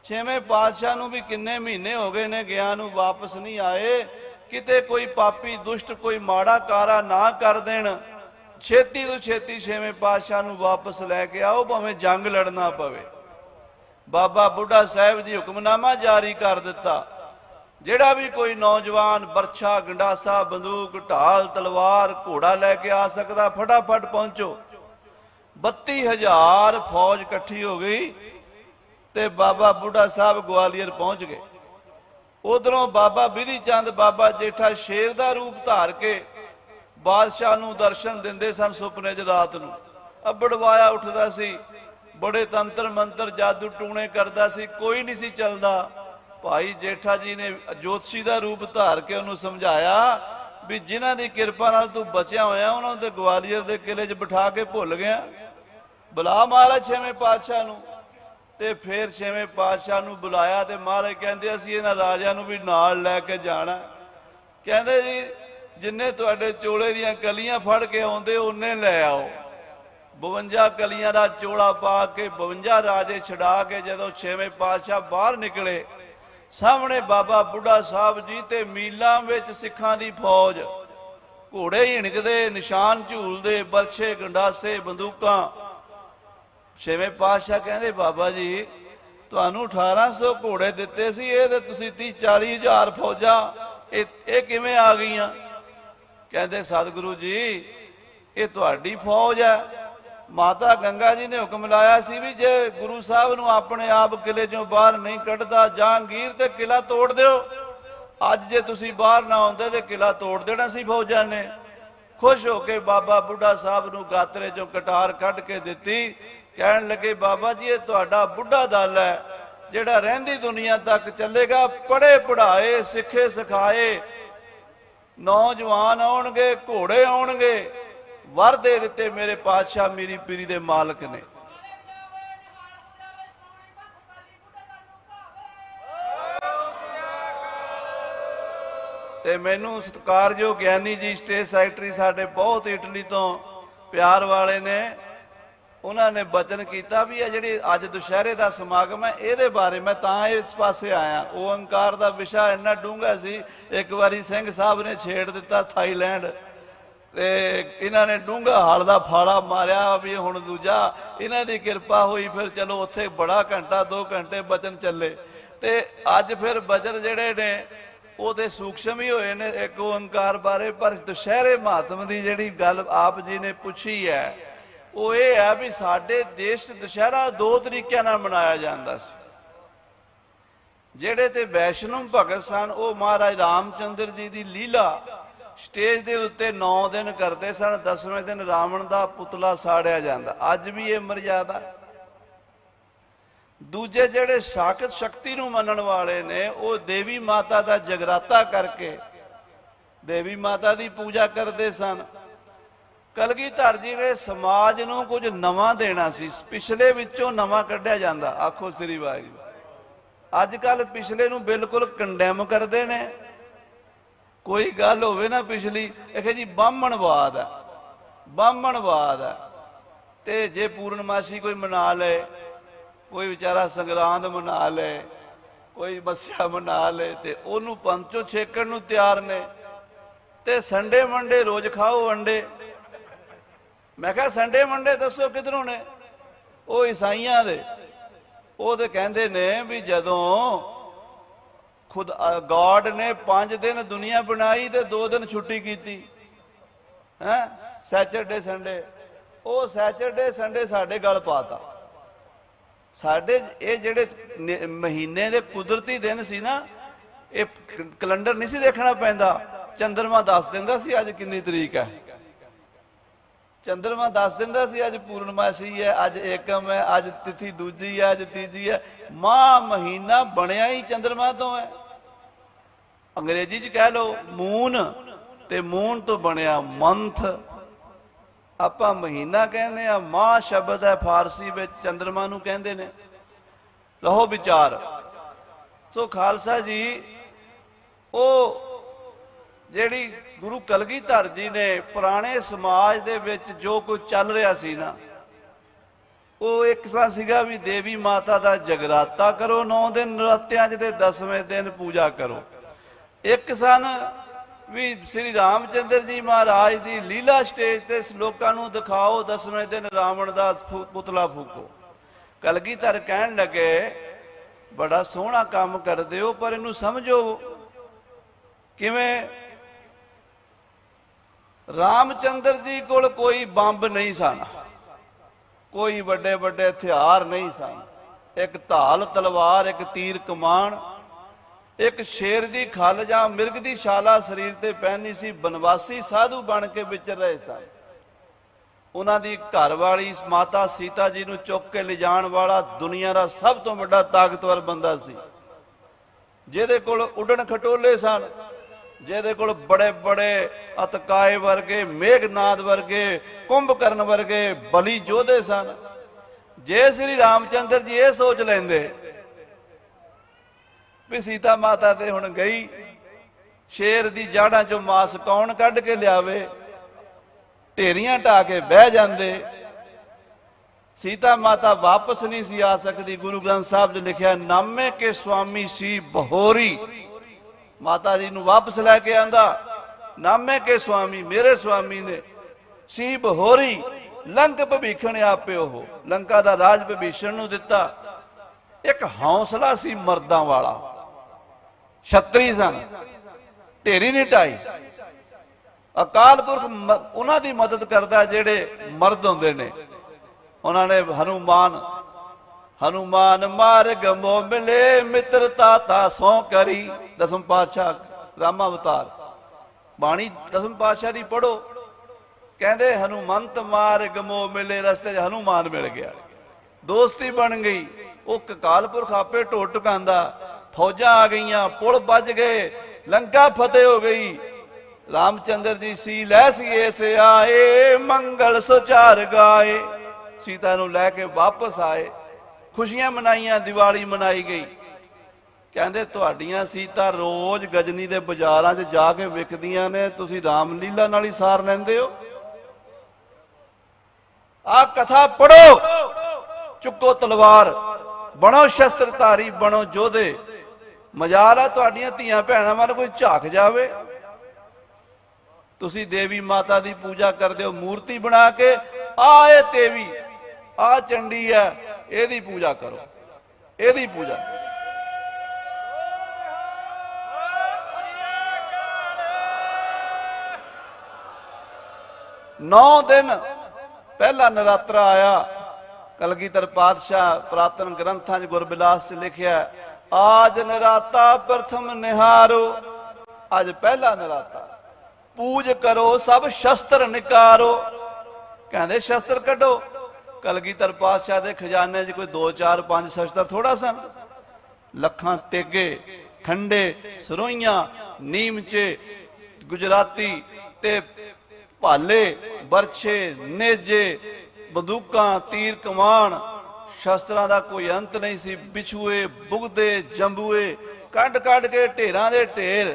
6वें पातशाह नूं भी किन्ने महीने हो गए ने गया नूं वापस नहीं आए। किते कोई पापी दुष्ट कोई माड़ा कारा ना कर देण, छेती तो छेती 6वें पातशाह नूं वापस लैके आओ, भावें जंग लड़ना पवे। बाबा बुढ़ा साहब जी हुक्मनामा जारी कर दिता, जिहड़ा भी कोई नौजवान बरछा गंडासा बंदूक ढाल तलवार घोड़ा लैके आ सकदा फटाफट पहुंचो। 32,000 फौज इकट्ठी हो गई ते बाबा बुढ़ा साहब ग्वालियर पहुंच गए। उधरों बाबा बिधि चंद बाबा जेठा शेर का रूप धार के बादशाह नूं दर्शन दिंदे सन सुपने च रात नूं। अबड़वाया उठदा सी, बड़े तंत्र मंत्र जादू टूणे करदा सी, कोई नहीं सी चलदा। भाई जेठा जी ने जोतशी का रूप धार के उन्होंने समझाया भी जिन्हां दी किरपा नाल तू बचिया होया उन्होंने तो ग्वालियर के किले च बिठा के भुल गया। बुला महाराज 6वें पातशाह नूं। ते फिर 6वें पातशाह नूं बुलाया ते महाराज कहंदे असीं इन्हां राजियां नूं भी नाल लैके जाना। कहंदे जी जिन्ने तुहाडे चोले दीयां कलियां फड़ के आउंदे उन्ने लै आओ। 52 कलियां दा चोला पा के 52 राजे छड़ा के जदों 6वें पातशाह बाहर निकले, सामने बाबा बुढ़ा साहब जी ते मीलां विच सिखां दी फौज, घोड़े हिणकदे निशान झूलदे बरछे गंडासे बंदूकां। 6वें पातशाह कहंदे बाबा जी तुहानूं 1800 घोड़े दिते सी, ये ते तुसीं 30-40 हज़ार फौजां ये किवें आ गईयां? कहंदे सतगुरु जी ये तुहाडी फौज है। माता गंगा जी ने हुक्म लाया सी भी जे गुरु साहब नूं अपने आप किले चों बाहर नहीं कढ़दा जहांगीर ते किला तोड़ दिओ। अज जे तुसीं बाहर ना आउंदे ते किला तोड़ देना सी फौजां ने। खुश होके बाबा बुढ़ा साहब नूं गातरे चों कटार कढ़ के दित्ती। कहण लगे बाबा जी ये तुहाडा बुढ़ा दल है जिहड़ा रहिंदी दुनिया तक चलेगा, पढ़े पढ़ाए सिखे सिखाए नौजवान आउणगे घोड़े आउणगे, वर दे दिते मेरे पातशाह मीरी पीरी दे मालक ने। ते मैनू सत्कारयोग ज्ञानी जी स्टेज सैकटरी साडे बहुत इटली तो प्यार वाले ने, उन्होंने बचन किया भी है जी अज दुशहरे का समागम है ये बारे मैं इस पासे आया। ओंकार का विषा इन्ना डूंगा सी, एक बारी सिंह साहब ने छेड़ दिता थाईलैंड ते इन्हों ने डूंगा हल का फाड़ा मारिया भी हुण दूजा इन्हों की किरपा हुई। फिर चलो उत्थे बड़ा घंटा 2 घंटे बचन चले ते अज फिर बचन जिहड़े ने वो तो सूक्ष्म ही होए ने एक ओंकार बारे। पर दुशहरे महात्म की जिहड़ी गल आप जी ने पूछी है वो ये है भी साडे देश दशहरा 2 तरीकों नाल मनाया जाता सी। जिहड़े ते वैष्णव भगत सन वो महाराज रामचंद्र जी की लीला स्टेज के उत्ते 9 दिन करते सन, 10वें दिन रावण का पुतला साड़िया जाता। अज भी ये मर्यादा। दूजे जिहड़े साकत शक्ति नूं मनण वाले ने वो देवी माता का जगराता करके देवी माता की पूजा करते सन। कलगीधर जी ने समाज नूं कुछ नवां देना सी, पिछले विचों नवां कढ़िया जांदा। आखो श्री वाहिगुरू। अजकल पिछले नूं बिल्कुल कंडैम करते ने। कोई गल होवे ना पिछली आखे जी ब्राह्मणवाद है, ब्राह्मणवाद है। ते जे पूर्णमासी कोई मना ले, कोई बेचारा संगरांद मना ले, कोई मस्या मना ले ते ओनू पंचों छेकण नूं तैयार ने। ते संडे मंडे रोज खाओ अंडे। मैं कहा संडे मंडे दसो किधरों ने? वो ईसाइयां दे। वो तो कहते ने भी जदों खुद गॉड ने 5 दिन दुनिया बनाई तो 2 दिन छुट्टी की है, सैचरडे संडे। वो सैचरडे संडे साडे गल पाता। साडे ये जेडे महीने दे कुदरती दिन सी ना, ये कैलेंडर नहीं सी देखना पैंदा, चंद्रमा दस दिंदा सी अज कितनी तरीक है। चंद्रमा दस दिंदा सी अज पूर्णमासी है, अज एकम है, अज तिथि दूजी है, अज तीजी है। माह महीना बनया ही चंद्रमा तो है। अंग्रेजी च कह लो मून, ते मून तो बनया मंथ। आपां महीना कहने आ, माह शब्द है फारसी में चंद्रमा नूं कहंदे ने। लहो विचार। सो खालसा जी ओ ਜਿਹੜੀ गुरु कलगीधर जी ने पुराने समाज दे विच जो कुछ चल रहा सी ना, वो एक सा सीगा भी देवी माता दा जगराता करो 9 दिन नरात्यां च ते 10वें दिन पूजा करो। एक सन भी श्री रामचंद्र जी महाराज दी लीला स्टेज ते लोकां नूं दिखाओ, 10वें दिन रावण दा पुतला फूको। कलगीधर कहन लगे बड़ा सोहना काम करदे हो, पर इनू समझो किवें। रामचंद्र जी कोल कोई बंब नहीं सन, कोई बड़े बड़े हथियार नहीं सन। एक धाल तलवार, एक तीर कमान, एक शेर दी खल जां मिर्ग दी छाला शरीर ते पहनी सी। बनवासी साधु बन के विचर रहे सन। उन्हां दी घरवाली माता सीता जी नूं चुक के ले जाण वाला दुनिया दा सब तो वड्डा ताकतवर बंदा सी, जिहदे कोल उड़न खटोले सन, जिहदे कोल बड़े बड़े अतकाए वर्गे, मेघनाद वर्गे, कुंभकर्ण वर्गे बली जोधे सन। जे श्री रामचंद्र जी ये सोच लेंदे भी सीता माता ते हुण गई, शेर दी जाड़ां चों मास कौन कढ के लियावे, ढेरियां ढा के बह जांदे, सीता माता वापस नहीं सी आ सकती। गुरु ग्रंथ साहब ने लिखिया नामे के स्वामी सी बहोरी। माता जी नूं वापस लैके आंदा, नामे के स्वामी मेरे स्वामी ने सी बहोरी। लंक भभीषण आपे ओह, लंका दा राज भभीषण नूं दिता। एक हौसला सी मर्दां वाला, छतरी सन, ढेरी नहीं ढाई। अकाल पुरख उन्हां दी मदद करदा जेड़े मर्द हुंदे ने। उन्होंने हनुमान मार्ग मो मिले मित्रता ता सौ करी। 10वें पातशाह रामावतार बाणी 10वें पातशाह दी पढ़ो, कहते हनुमंत मार्ग मो मिले, रस्ते च हनुमान मिल गया, दोस्ती बन गई। वो अकाल पुरख आपे ढोल टकांदा, फौजा आ गईयां, पुल बज गए, लंका फतेह हो गई। रामचंद्र जी सी लैसीए से आए, मंगल सुचार गाए। सीता नूं लैके वापस आए, खुशियां मनाइयां, दिवाली मनाई गई। कहंदे तुहाडीआं सीता रोज गजनी दे बाजारां 'च जाके विकदियां ने, तुसीं रामलीला नाल ही सार लैंदे हो। आ कथा पढ़ो, चुको तलवार, बनो शस्त्रधारी, बनो जोधे। मजाल आ तुहाडीआं धीआं भैणां वल कोई झाक जावे। तुसीं देवी माता दी पूजा करदे हो मूर्ति बना के। आ देवी, आ चंडी है, एदी पूजा करो, एदी पूजा। 9 दिन पहला नरात्रा आया। कलगीधर पातशाह पुरातन ग्रंथां च गुरबिलास च लिखिया, आज नराता प्रथम निहारो। आज पहला नराता, पूज करो सब शस्त्र निकारो। कहते शस्त्र कढो। कलगीधर पातशाह के खजाने च कोई 2 4 5 शस्त्र थोड़ा सन। लखां तेगे, खंडे, सरोइयां, नीमचे, गुजराती ते भाले, बरछे, नेजे, बंदूकां, तीर कमान, शस्त्रां दा कोई अंत नहीं सी। बिछुए, बुगदे, जंबुए कढ़ कढ़ के ढेरां दे ढेर।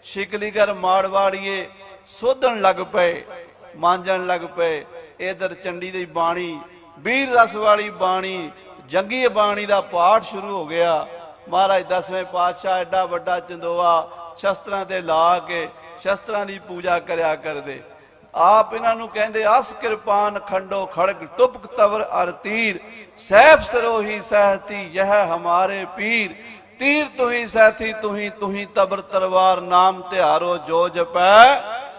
शिकलीगर माड़वाड़िए सोधन लग पे, मांजन लग पे। इधर चंडी दी बाणी, वीर रस वाली बाणी, जंगी बाणी दा पाठ शुरू हो गया। महाराज 10वें पातशाह एडा वड्डा चंदोआ शस्त्रां ते ला के शस्त्रां दी पूजा करया करदे। आप इन्हों कहते अस कृपान खंडो खड़ग तुपक तवर अर तीर, सैफ सरोही सहती यह हमारे पीर, तीर तुही सहती तुही तबर तलवार, नाम त्यारो जो जपै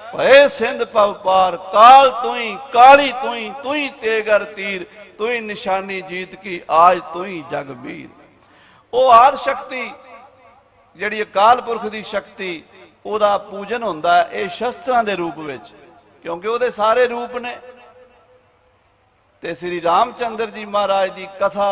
भय सिंध पव पार, काल तुही काली तुही तेगर तीर, तुही निशानी जीत की आज तुही जगबीर। वो आदि शक्ति जिहड़ी अकाल पुरख की शक्ति उहदा पूजन हुंदा है ये शस्त्रां दे रूप विच, क्योंकि वो सारे रूप ने। ते श्री रामचंद्र जी महाराज की कथा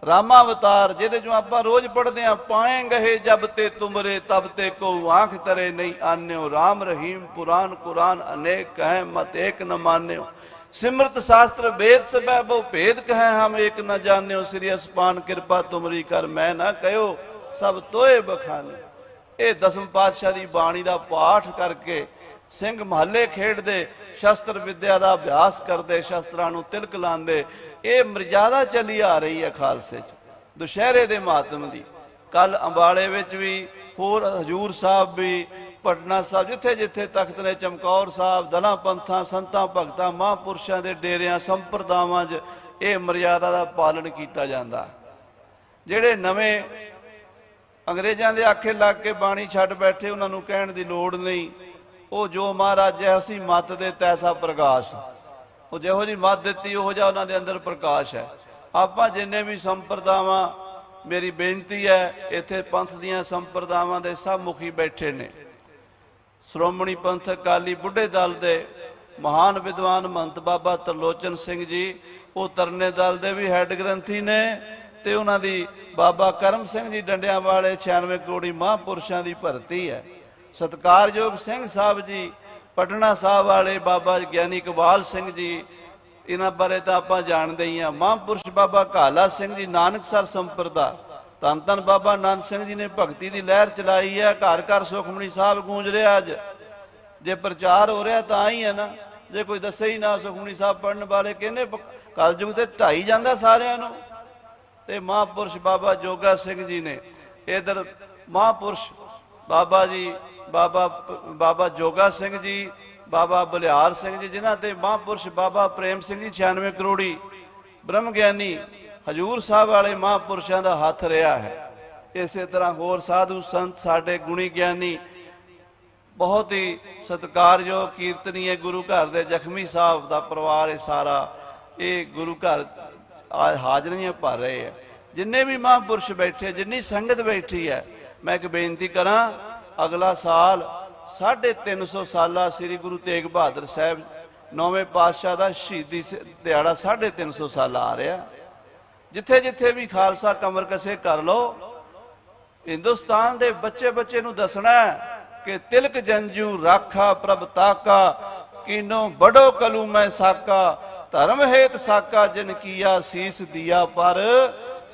रामावतार जिहदे जो आप रोज पढ़ते हैं, पाए गहे जब ते तुमरे तब ते को आंख तरे नहीं आन्यो, राम रहीम पुराण कुरान अनेक कहें मत एक न मान्यो, सिमृत शास्त्र वेद सब बहु भेद कहें हम एक न जान्यो, श्री असपान कृपा तुमरी कर मैं ना कहो सब तोए बखाने। ये दसम पातशाह की बाणी का पाठ करके सिंह महल्ले खेडते, शस्त्र विद्या का अभ्यास करते, शस्त्रां नूं तिलक लांदे। ये मर्यादा चली आ रही है खालसे च दुशहरे के महात्म की। कल अंबाले विच भी होर हजूर साहब भी पटना साहब जिथे जिथे तख्त ने चमकौर साहब दलों पंथां संतां भगतां महापुरुषों के डेरियां संप्रदावां च ये मर्यादा का पालन किया जाता। जिहड़े नवे अंग्रेज़ों के आखे लग के बाणी छड्ड बैठे उन्होंने कहण की लोड़ नहीं। वो जो महाराज जैसी मत दे तैसा प्रकाश, वो जिहो जी मत दी उहो जिहा उन्हां दे अंदर प्रकाश है। आपां जिन्ने भी संप्रदावां, मेरी बेनती है इत्थे पंथ दीयां संप्रदावां दे सब मुखी बैठे ने। श्रोमणी पंथ अकाली बुढ़े दल दे महान विद्वान महंत बाबा तरलोचन सिंह जी वो तरने दल दे भी हैड ग्रंथी ने, ते उन्हां दी बाबा करम सिंह जी डंडियां वाले 96 करोड़ी महापुरुषों की भर्ती है। सत्कारयोग सिंह साहब जी पटना साहब वाले, बाबा ज्ञानी इकबाल सिंह जी, इन्हां बारे तो आप जानते ही हैं। महापुरुष बाबा काला सिंह जी नानकसर संप्रदा, धन धन बाबा नंद सिंह जी ने भगती की लहर चलाई है। घर घर सुखमणी साहब गूंज रहा अज, जे प्रचार हो रहा तो ही है ना, जे कोई दसे ही ना सुखमणी साहब पढ़ने वाले कहने कलयुग से ढाई जाता सारिਆਂ ਨੂੰ। ते महापुरुष बाबा जोगा सिंह जी ने इधर महापुरुष बाबा जी बाबा जोगा सिंह जी, बाबा बलिहार सिंह जी, जिन्हां ते महापुरुष बाबा प्रेम सिंह जी 96 करोड़ी ब्रह्म ज्ञानी हजूर साहब वाले महापुरुषों का हथ रहा है। इस तरह होर साधु संत साडे गुणी ज्ञानी बहुत ही सत्कारयोग कीर्तनीय गुरु घर के जख्मी साहब का परिवार सारा ये गुरु घर हाजरियां भर रहे हैं। जिन्ने भी महापुरुष बैठे, जिन्नी संगत बैठी है, मैं एक बेनती करा, अगला साल 350 साला श्री गुरु तेग बहादुर साहब 9वें पातशाह का शहीदी दिहाड़ा 350 साला आ रहा। जिथे जिथे भी खालसा कमर कसे कर लो, हिंदुस्तान के बच्चे बच्चे नूं दसना कि तिलक जंजू राखा प्रभ ताका, कीनो बड़ो कलू मैं साका, धर्म हेत साका जिन किया सीस दिया पर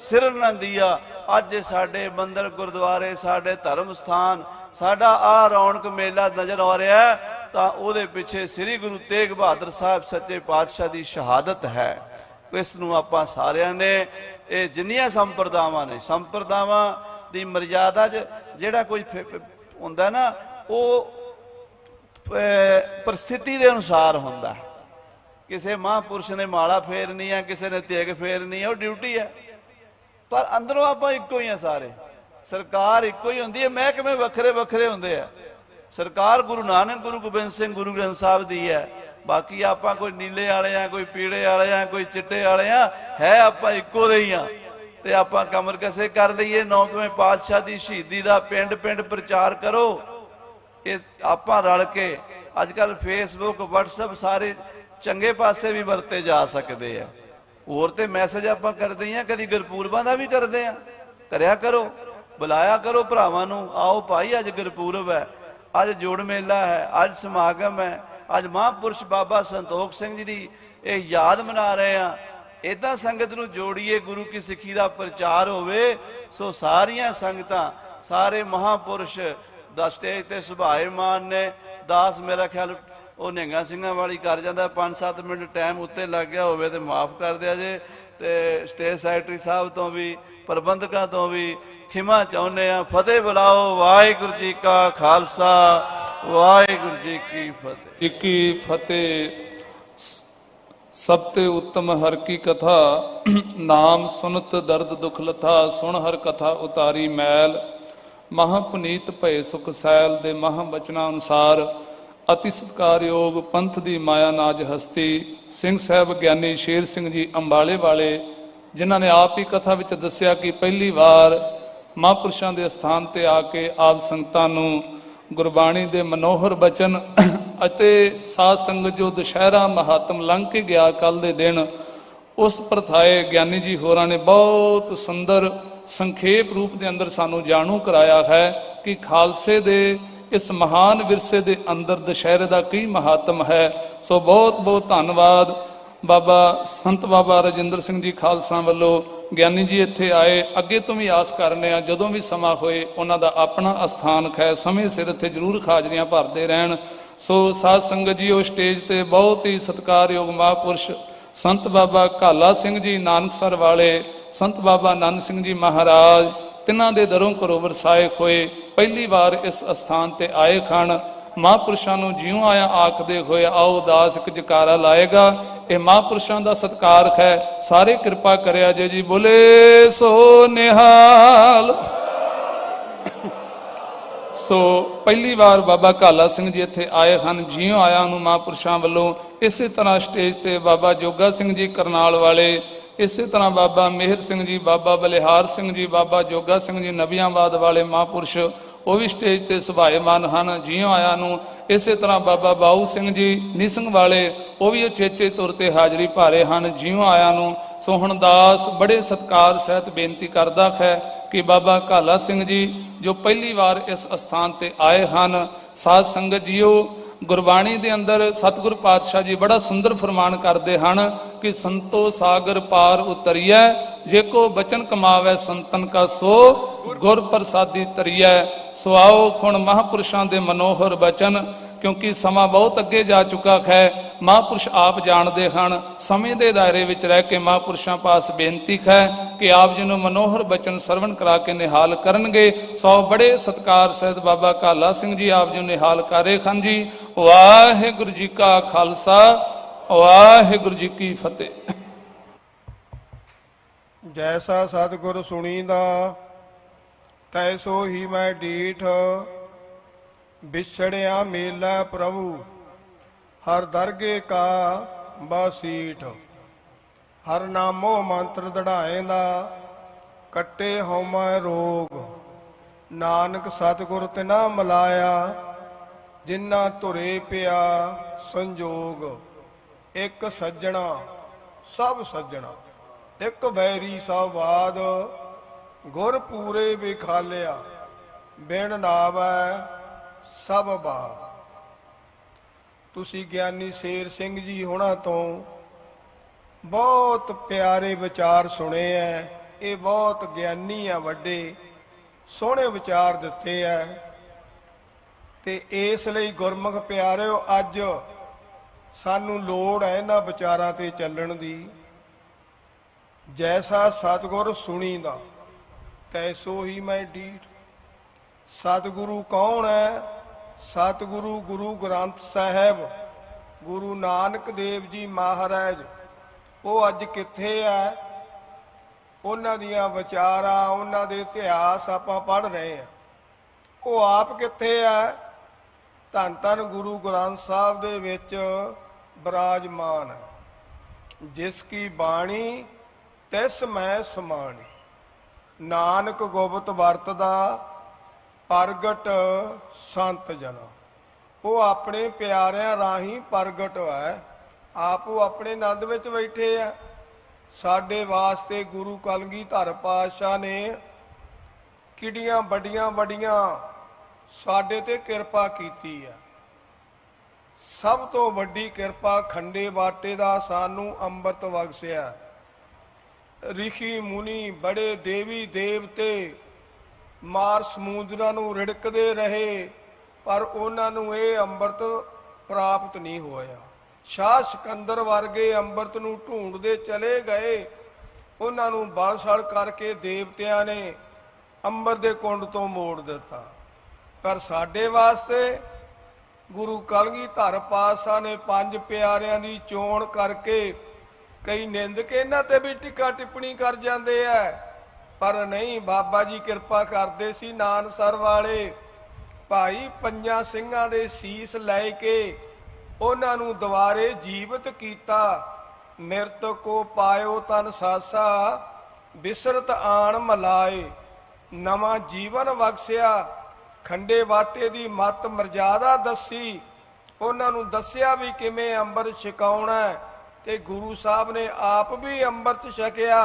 सिर न दिया। अज साडे मंदिर गुरुद्वारे साडे धर्म स्थान साडा आ रौनक मेला नजर आ रहा है, तो उहदे पिछे श्री गुरु तेग बहादुर साहब सच्चे पातशाह की शहादत है। इस नूं आपां सारिਆਂ ने ये जिन्नियां संप्रदावां ने संप्रदावां दी मर्यादा जिहड़ा कोई हुंदा ना वो परिस्थिति के अनुसार हुंदा। किसी महापुरुष ने माला फेरनी है, किसी ने तेग फेरनी है, वो ड्यूटी है, पर अंदरों आप इको ही हैं सारे। सरकार इको ही होंदी है, महकमे वखरे वखरे होंदे है। सरकार गुरु नानक गुरु गोबिंद सिंह गुरु ग्रंथ साहब दी है, बाकी आप कोई नीले वाले हैं, कोई पीले वाले हैं, कोई चिट्टे वाले हैं, है आप इको दे ही हाँ। तो आप कमर कसे कर लीए 9वें पातशाह की शहीदी का पिंड पिंड प्रचार करो। ये आप रल के अजकल फेसबुक व्हाट्सएप सारे चंगे पासे भी वरते जा सकते हैं। होर तो मैसेज आप करते हैं, कभी गुरपुरबां का भी करते हैं, करया करो, बुलाया करो भरावां नूं, आओ भाई अज गुरपुरब है, अज जोड़ मेला है, अज समागम है, अज महापुरुष बाबा संतोख सिंह जी की याद मना रहे हैं। इदा संगत नूं जोड़िए, गुरु की सिੱਖੀ का प्रचार होवे। सो सारियां संगतां सारे महापुरुष दा स्टेज ते सुभाएमान ने। दास मेरा ख्याल वो निहंगा सिंघां वाली कर जाता, 5-7 मिनट टाइम उत्ते लग गया होवे तो माफ़ कर दिया जे। ते स्टेज सैकटरी साहब तो भी प्रबंधकों तो भी खिमा चाहुंदे आ। फतेह बुलाओ। वाहिगुरू जी का खालसा ਵਾਹਿਗੁਰੂ ਜੀ ਕੀ ਫਤਿਹ। ਜੀ ਕੀ ਫਤਿਹ। ਸਭ ਤੇ ਉੱਤਮ ਹਰ ਕੀ ਕਥਾ, ਨਾਮ ਸੁਨਤ ਦਰਦ ਦੁਖ ਲਥਾ। ਸੁਣ ਹਰ ਕਥਾ ਉਤਾਰੀ ਮੈਲ, ਮਹਾ ਪੁਨੀਤ ਭਏ ਸੁਖ ਸੈਲ। ਦੇ ਮਹਾ ਬਚਨਾਂ ਅਨੁਸਾਰ ਅਤੀ ਸਤਿਕਾਰਯੋਗ ਪੰਥ ਦੀ ਮਾਇਆ ਨਾਜ ਹਸਤੀ ਸਿੰਘ ਸਾਹਿਬ ਗਿਆਨੀ ਸ਼ੇਰ ਸਿੰਘ ਜੀ ਅੰਬਾਲੇ ਵਾਲੇ, ਜਿਨ੍ਹਾਂ ਨੇ ਆਪ ਹੀ ਕਥਾ ਵਿੱਚ ਦੱਸਿਆ ਕਿ ਪਹਿਲੀ ਵਾਰ ਮਹਾਂਪੁਰਸ਼ਾਂ ਦੇ ਅਸਥਾਨ ਤੇ ਆ ਕੇ ਆਪ ਸੰਗਤਾਂ ਨੂੰ ਗੁਰਬਾਣੀ ਦੇ ਮਨੋਹਰ ਬਚਨ ਅਤੇ ਸਾਧ ਸੰਗਤ ਜੋ ਦੁਸ਼ਹਿਰਾ ਮਹਾਤਮ ਲੰਘ ਕੇ ਗਿਆ ਕੱਲ ਦੇ ਦਿਨ, ਉਸ ਪ੍ਰਥਾਏ ਗਿਆਨੀ ਜੀ ਹੋਰਾਂ ਨੇ ਬਹੁਤ ਸੁੰਦਰ ਸੰਖੇਪ ਰੂਪ ਦੇ ਅੰਦਰ ਸਾਨੂੰ ਜਾਣੂ ਕਰਾਇਆ ਹੈ ਕਿ ਖਾਲਸੇ ਦੇ ਇਸ ਮਹਾਨ ਵਿਰਸੇ ਦੇ ਅੰਦਰ ਦੁਸ਼ਹਿਰੇ ਦਾ ਕੀ ਮਹਾਤਮ ਹੈ। ਸੋ ਬਹੁਤ ਬਹੁਤ ਧੰਨਵਾਦ ਬਾਬਾ ਸੰਤ ਬਾਬਾ ਰਜਿੰਦਰ ਸਿੰਘ ਜੀ ਖਾਲਸਾ ਵੱਲੋਂ ਗਿਆਨੀ ਜੀ ਇੱਥੇ ਆਏ। ਅੱਗੇ ਤੋਂ ਵੀ ਆਸ ਕਰਨੇ ਆ ਜਦੋਂ ਵੀ ਸਮਾਂ ਹੋਏ ਉਹਨਾਂ ਦਾ ਆਪਣਾ ਅਸਥਾਨ ਹੈ, ਸਮੇਂ ਸਿਰ ਇੱਥੇ ਜ਼ਰੂਰ ਹਾਜ਼ਰੀਆਂ ਭਰਦੇ ਰਹਿਣ। ਸੋ ਸਾਧ ਸੰਗਤ ਜੀ, ਉਹ ਸਟੇਜ ਤੇ ਬਹੁਤ ਹੀ ਸਤਿਕਾਰਯੋਗ ਮਹਾਂਪੁਰਸ਼ ਸੰਤ ਬਾਬਾ ਕਾਲਾ ਸਿੰਘ ਜੀ ਨਾਨਕਸਰ ਵਾਲੇ, ਸੰਤ ਬਾਬਾ ਆਨੰਦ ਸਿੰਘ ਜੀ ਮਹਾਰਾਜ, ਤਿੰਨਾਂ ਦੇ ਦਰੋਂ ਘਰੋਂ ਵਰਸਾਏ ਹੋਏ ਪਹਿਲੀ ਵਾਰ ਇਸ ਅਸਥਾਨ ਤੇ ਆਏ ਖਣ। ਮਹਾਂਪੁਰਸ਼ਾਂ ਨੂੰ ਜਿਉਂ ਆਇਆ ਆਖਦੇ ਹੋਏ ਆਓ ਦਾਸ ਇੱਕ ਜਕਾਰਾ ਲਾਏਗਾ। ਇਹ ਮਹਾਂਪੁਰਸ਼ਾਂ ਦਾ ਸਤਿਕਾਰ ਹੈ, ਸਾਰੇ ਕਿਰਪਾ ਕਰਿਆ ਜੇ ਜੀ। ਬੋਲੇ ਸੋ ਨਿਹਾਲ। ਸੋ ਪਹਿਲੀ ਵਾਰ ਬਾਬਾ ਕਾਲਾ ਸਿੰਘ ਜੀ ਇੱਥੇ ਆਏ ਹਨ, ਜਿਉਂ ਆਇਆ ਨੂੰ ਮਹਾਂਪੁਰਸ਼ਾਂ ਵੱਲੋਂ। ਇਸੇ ਤਰ੍ਹਾਂ ਸਟੇਜ ਤੇ ਬਾਬਾ ਜੋਗਾ ਸਿੰਘ ਜੀ ਕਰਨਾਲ ਵਾਲੇ, ਇਸੇ ਤਰ੍ਹਾਂ ਬਾਬਾ ਮਿਹਰ ਸਿੰਘ ਜੀ, ਬਾਬਾ ਬਲਿਹਾਰ ਸਿੰਘ ਜੀ, ਬਾਬਾ ਜੋਗਾ ਸਿੰਘ ਜੀ ਨਬੀਆਂਬਾਦ ਵਾਲੇ ਮਹਾਂਪੁਰਸ਼, ਉਹ ਵੀ ਸਟੇਜ ਤੇ ਸੁਭਾਏਮਾਨ ਹਨ, ਜਿਉਂ ਆਇਆ ਨੂੰ। ਇਸੇ ਤਰ੍ਹਾਂ ਬਾਬਾ ਬਾਊ ਸਿੰਘ ਜੀ ਨਿਸੰਗ ਵਾਲੇ, ਉਹ ਵੀ ਉਚੇਚੇ ਤੌਰ ਤੇ ਹਾਜ਼ਰੀ ਭਾਰੇ ਹਨ, ਜਿਉਂ ਆਇਆ ਨੂੰ। ਸੋ ਹੁਣ ਦਾਸ ਬੜੇ ਸਤਿਕਾਰ ਸਹਿਤ ਬੇਨਤੀ ਕਰਦਾ ਹੈ ਕਿ ਬਾਬਾ ਕਾਲਾ ਸਿੰਘ ਜੀ ਜੋ ਪਹਿਲੀ ਵਾਰ ਇਸ ਅਸਥਾਨ ਤੇ ਆਏ ਹਨ, ਸਾਧ ਸੰਗਤ ਜੀਓ, ਗੁਰਬਾਣੀ ਦੇ ਅੰਦਰ ਸਤਿਗੁਰ ਪਾਤਸ਼ਾਹ ਜੀ ਬੜਾ ਸੁੰਦਰ ਫਰਮਾਨ ਕਰਦੇ ਹਨ ਕਿ ਸੰਤੋ ਸਾਗਰ ਪਾਰ ਉਤਰੀਐ, ਜੇ ਕੋ ਬਚਨ ਕਮਾਵੇ ਸੰਤਨ ਕਾ ਸੋ ਗੁਰ ਪ੍ਰਸਾਦੀ ਤਰੀਐ। ਸੋ ਆਓ ਹੁਣ ਮਹਾਂਪੁਰਸ਼ਾਂ ਦੇ ਮਨੋਹਰ ਬਚਨ, ਕਿਉਂਕਿ ਸਮਾਂ ਬਹੁਤ ਅੱਗੇ ਜਾ ਚੁੱਕਾ ਹੈ। ਮਹਾਂਪੁਰਸ਼ ਆਪ ਜਾਣਦੇ ਹਨ, ਸਮੇਂ ਦੇ ਦਾਇਰੇ ਵਿੱਚ ਰਹਿ ਕੇ ਮਹਾਂਪੁਰਸ਼ਾਂ ਪਾਸ ਬੇਨਤੀ ਹੈ ਕਿ ਆਪ ਜੀ ਨੂੰ ਮਨੋਹਰ ਬਚਨ ਸਰਵਣ ਕਰਾ ਕੇ ਨਿਹਾਲ ਕਰਨਗੇ। ਸੋ ਬੜੇ ਸਤਿਕਾਰ ਸਹਿਤ ਬਾਬਾ ਕਾਲਾ ਸਿੰਘ ਜੀ ਆਪ ਜੀ ਨੂੰ ਨਿਹਾਲ ਕਰੇ ਹਨ ਜੀ। ਵਾਹਿਗੁਰੂ ਜੀ ਕਾ ਖਾਲਸਾ, ਵਾਹਿਗੁਰੂ ਜੀ ਕੀ ਫਤਿਹ। ਜੈਸਾ ਸਤਿਗੁਰ ਸੁਣੀਦਾ ਤੈਸੋ ਹੀ ਮੈਂ ਡੀਠ, ਵਿਛੜਿਆ ਮੇਲਾ ਪ੍ਰਭੂ ਹਰ ਦਰਗੇ ਕਾ ਬਾਸੀਠ। ਹਰ ਨਾਮੋ ਮੰਤਰ ਦੜਾਏਂਦਾ ਕੱਟੇ ਹਉਮੈ ਰੋਗ, ਨਾਨਕ ਸਤਿਗੁਰ ਤਿਨਾ ਮਲਾਇਆ ਜਿਨ੍ਹਾਂ ਧੁਰੇ ਪਿਆ ਸੰਜੋਗ। ਇੱਕ ਸੱਜਣਾ ਸਭ ਸੱਜਣਾ, ਇੱਕ ਬੈਰੀ ਸਭ ਬਾਦ, ਗੁਰ ਪੂਰੇ ਵਿਖਾਲਿਆ ਬਿਨ ਨਾਵੈ ਸਭ ਬਾਦ। ਤੁਸੀਂ ਗਿਆਨੀ ਸ਼ੇਰ ਸਿੰਘ ਜੀ ਹੋਣਾ ਤੋਂ ਬਹੁਤ ਪਿਆਰੇ ਵਿਚਾਰ ਸੁਣੇ ਐ। ਇਹ ਬਹੁਤ ਗਿਆਨੀ ਆ, ਵੱਡੇ ਸੋਹਣੇ ਵਿਚਾਰ ਦਿੱਤੇ ਐ। ਤੇ ਇਸ ਲਈ ਗੁਰਮੁਖ ਪਿਆਰਿਓ, ਅੱਜ ਸਾਨੂੰ ਲੋੜ ਹੈ ਇਹਨਾਂ ਵਿਚਾਰਾਂ ਤੇ ਚੱਲਣ ਦੀ। ਜੈਸਾ ਸਤਿਗੁਰ ਸੁਣੀਦਾ ਤੈਸੋ ਹੀ ਮੈਂ ਡੀਠ। ਸਤਿਗੁਰੂ ਕੌਣ ਹੈ? ਸਤਿਗੁਰੂ ਗੁਰੂ ਗ੍ਰੰਥ ਸਾਹਿਬ, ਗੁਰੂ ਨਾਨਕ ਦੇਵ ਜੀ ਮਹਾਰਾਜ। ਉਹ ਅੱਜ ਕਿੱਥੇ ਹੈ? ਉਹਨਾਂ ਦੀਆਂ ਵਿਚਾਰਾਂ, ਉਹਨਾਂ ਦੇ ਇਤਿਹਾਸ ਆਪਾਂ ਪੜ੍ਹ ਰਹੇ ਹਾਂ। ਉਹ ਆਪ ਕਿੱਥੇ ਹੈ? ਧੰਨ ਧੰਨ ਗੁਰੂ ਗ੍ਰੰਥ ਸਾਹਿਬ ਦੇ ਵਿੱਚ ਬਿਰਾਜਮਾਨ ਹੈ। ਜਿਸ ਕੀ ਬਾਣੀ ਤਿਸ ਮੈਂ ਸਮਾਣੀ, ਨਾਨਕ ਗੁਪਤ ਵਰਤਦਾ ਪ੍ਰਗਟ ਸੰਤ ਜਨਾ। ਉਹ ਆਪਣੇ ਪਿਆਰਿਆਂ ਰਾਹੀਂ ਪ੍ਰਗਟ ਹੈ। ਆਪ ਉਹ ਆਪਣੇ ਆਨੰਦ ਵਿੱਚ ਬੈਠੇ ਆ। ਸਾਡੇ ਵਾਸਤੇ ਗੁਰੂ ਕਲਗੀਧਰ ਪਾਤਸ਼ਾਹ ਨੇ ਕਿਹੜੀਆਂ ਵੱਡੀਆਂ ਵੱਡੀਆਂ ਸਾਡੇ ਤੇ ਕਿਰਪਾ ਕੀਤੀ ਹੈ। ਸਭ ਤੋਂ ਵੱਡੀ ਕਿਰਪਾ ਖੰਡੇ ਬਾਟੇ ਦਾ ਸਾਨੂੰ ਅੰਮ੍ਰਿਤ ਬਖਸ਼ਿਆ। ਰਿਸ਼ੀ ਮੁਨੀ ਬੜੇ ਦੇਵੀ ਦੇਵਤੇ ਮਾਰ ਸਮੁੰਦਰਾਂ ਨੂੰ ਰਿੜਕਦੇ ਰਹੇ, ਪਰ ਉਹਨਾਂ ਨੂੰ ਇਹ ਅੰਮ੍ਰਿਤ ਪ੍ਰਾਪਤ ਨਹੀਂ ਹੋਇਆ। ਸ਼ਾਹ ਸਿਕੰਦਰ ਵਰਗੇ ਅੰਮ੍ਰਿਤ ਨੂੰ ਢੂੰਡਦੇ ਚਲੇ ਗਏ। ਉਹਨਾਂ ਨੂੰ ਬਲਸ਼ਲ ਕਰਕੇ ਦੇਵਤਿਆਂ ਨੇ ਅੰਮ੍ਰਿਤ ਦੇ ਕੁੰਡ ਤੋਂ ਮੋੜ ਦਿੱਤਾ। ਪਰ ਸਾਡੇ ਵਾਸਤੇ ਗੁਰੂ ਕਲਗੀਧਰ ਪਾਤਸ਼ਾਹ ਨੇ ਪੰਜ ਪਿਆਰਿਆਂ ਦੀ ਚੋਣ ਕਰਕੇ ਕਈ ਨਿੰਦ ਕੇ ਇਹਨਾਂ ਤੇ ਵੀ ਟਿੱਕਾ ਟਿੱਪਣੀ ਕਰ ਜਾਂਦੇ ਐ, ਪਰ ਨਹੀਂ, ਬਾਬਾ ਜੀ ਕਿਰਪਾ ਕਰਦੇ ਸੀ। ਨਾਨਸਰ ਵਾਲੇ ਭਾਈ ਪੰਜਾਂ ਸਿੰਘਾਂ ਦੇ ਸੀਸ ਲੈ ਕੇ ਉਹਨਾਂ ਨੂੰ ਦੁਬਾਰੇ ਜੀਵਤ ਕੀਤਾ। ਮਿਰਤ ਕੋ ਪਾਇਓ ਤਨ ਸਾਸਾ, ਬਿਸਰਤ ਆਣ ਮਲਾਏ। ਨਵਾਂ ਜੀਵਨ ਬਖਸ਼ਿਆ। ਖੰਡੇ ਬਾਟੇ ਦੀ ਮੱਤ ਮਰਜ਼ਾਦਾ ਦੱਸੀ, ਉਹਨਾਂ ਨੂੰ ਦੱਸਿਆ ਵੀ ਕਿਵੇਂ ਅੰਮ੍ਰਿਤ ਛਕਾਉਣਾ ਹੈ, ਤੇ ਗੁਰੂ ਸਾਹਿਬ ਨੇ ਆਪ ਵੀ ਅੰਮ੍ਰਿਤ ਛਕਿਆ।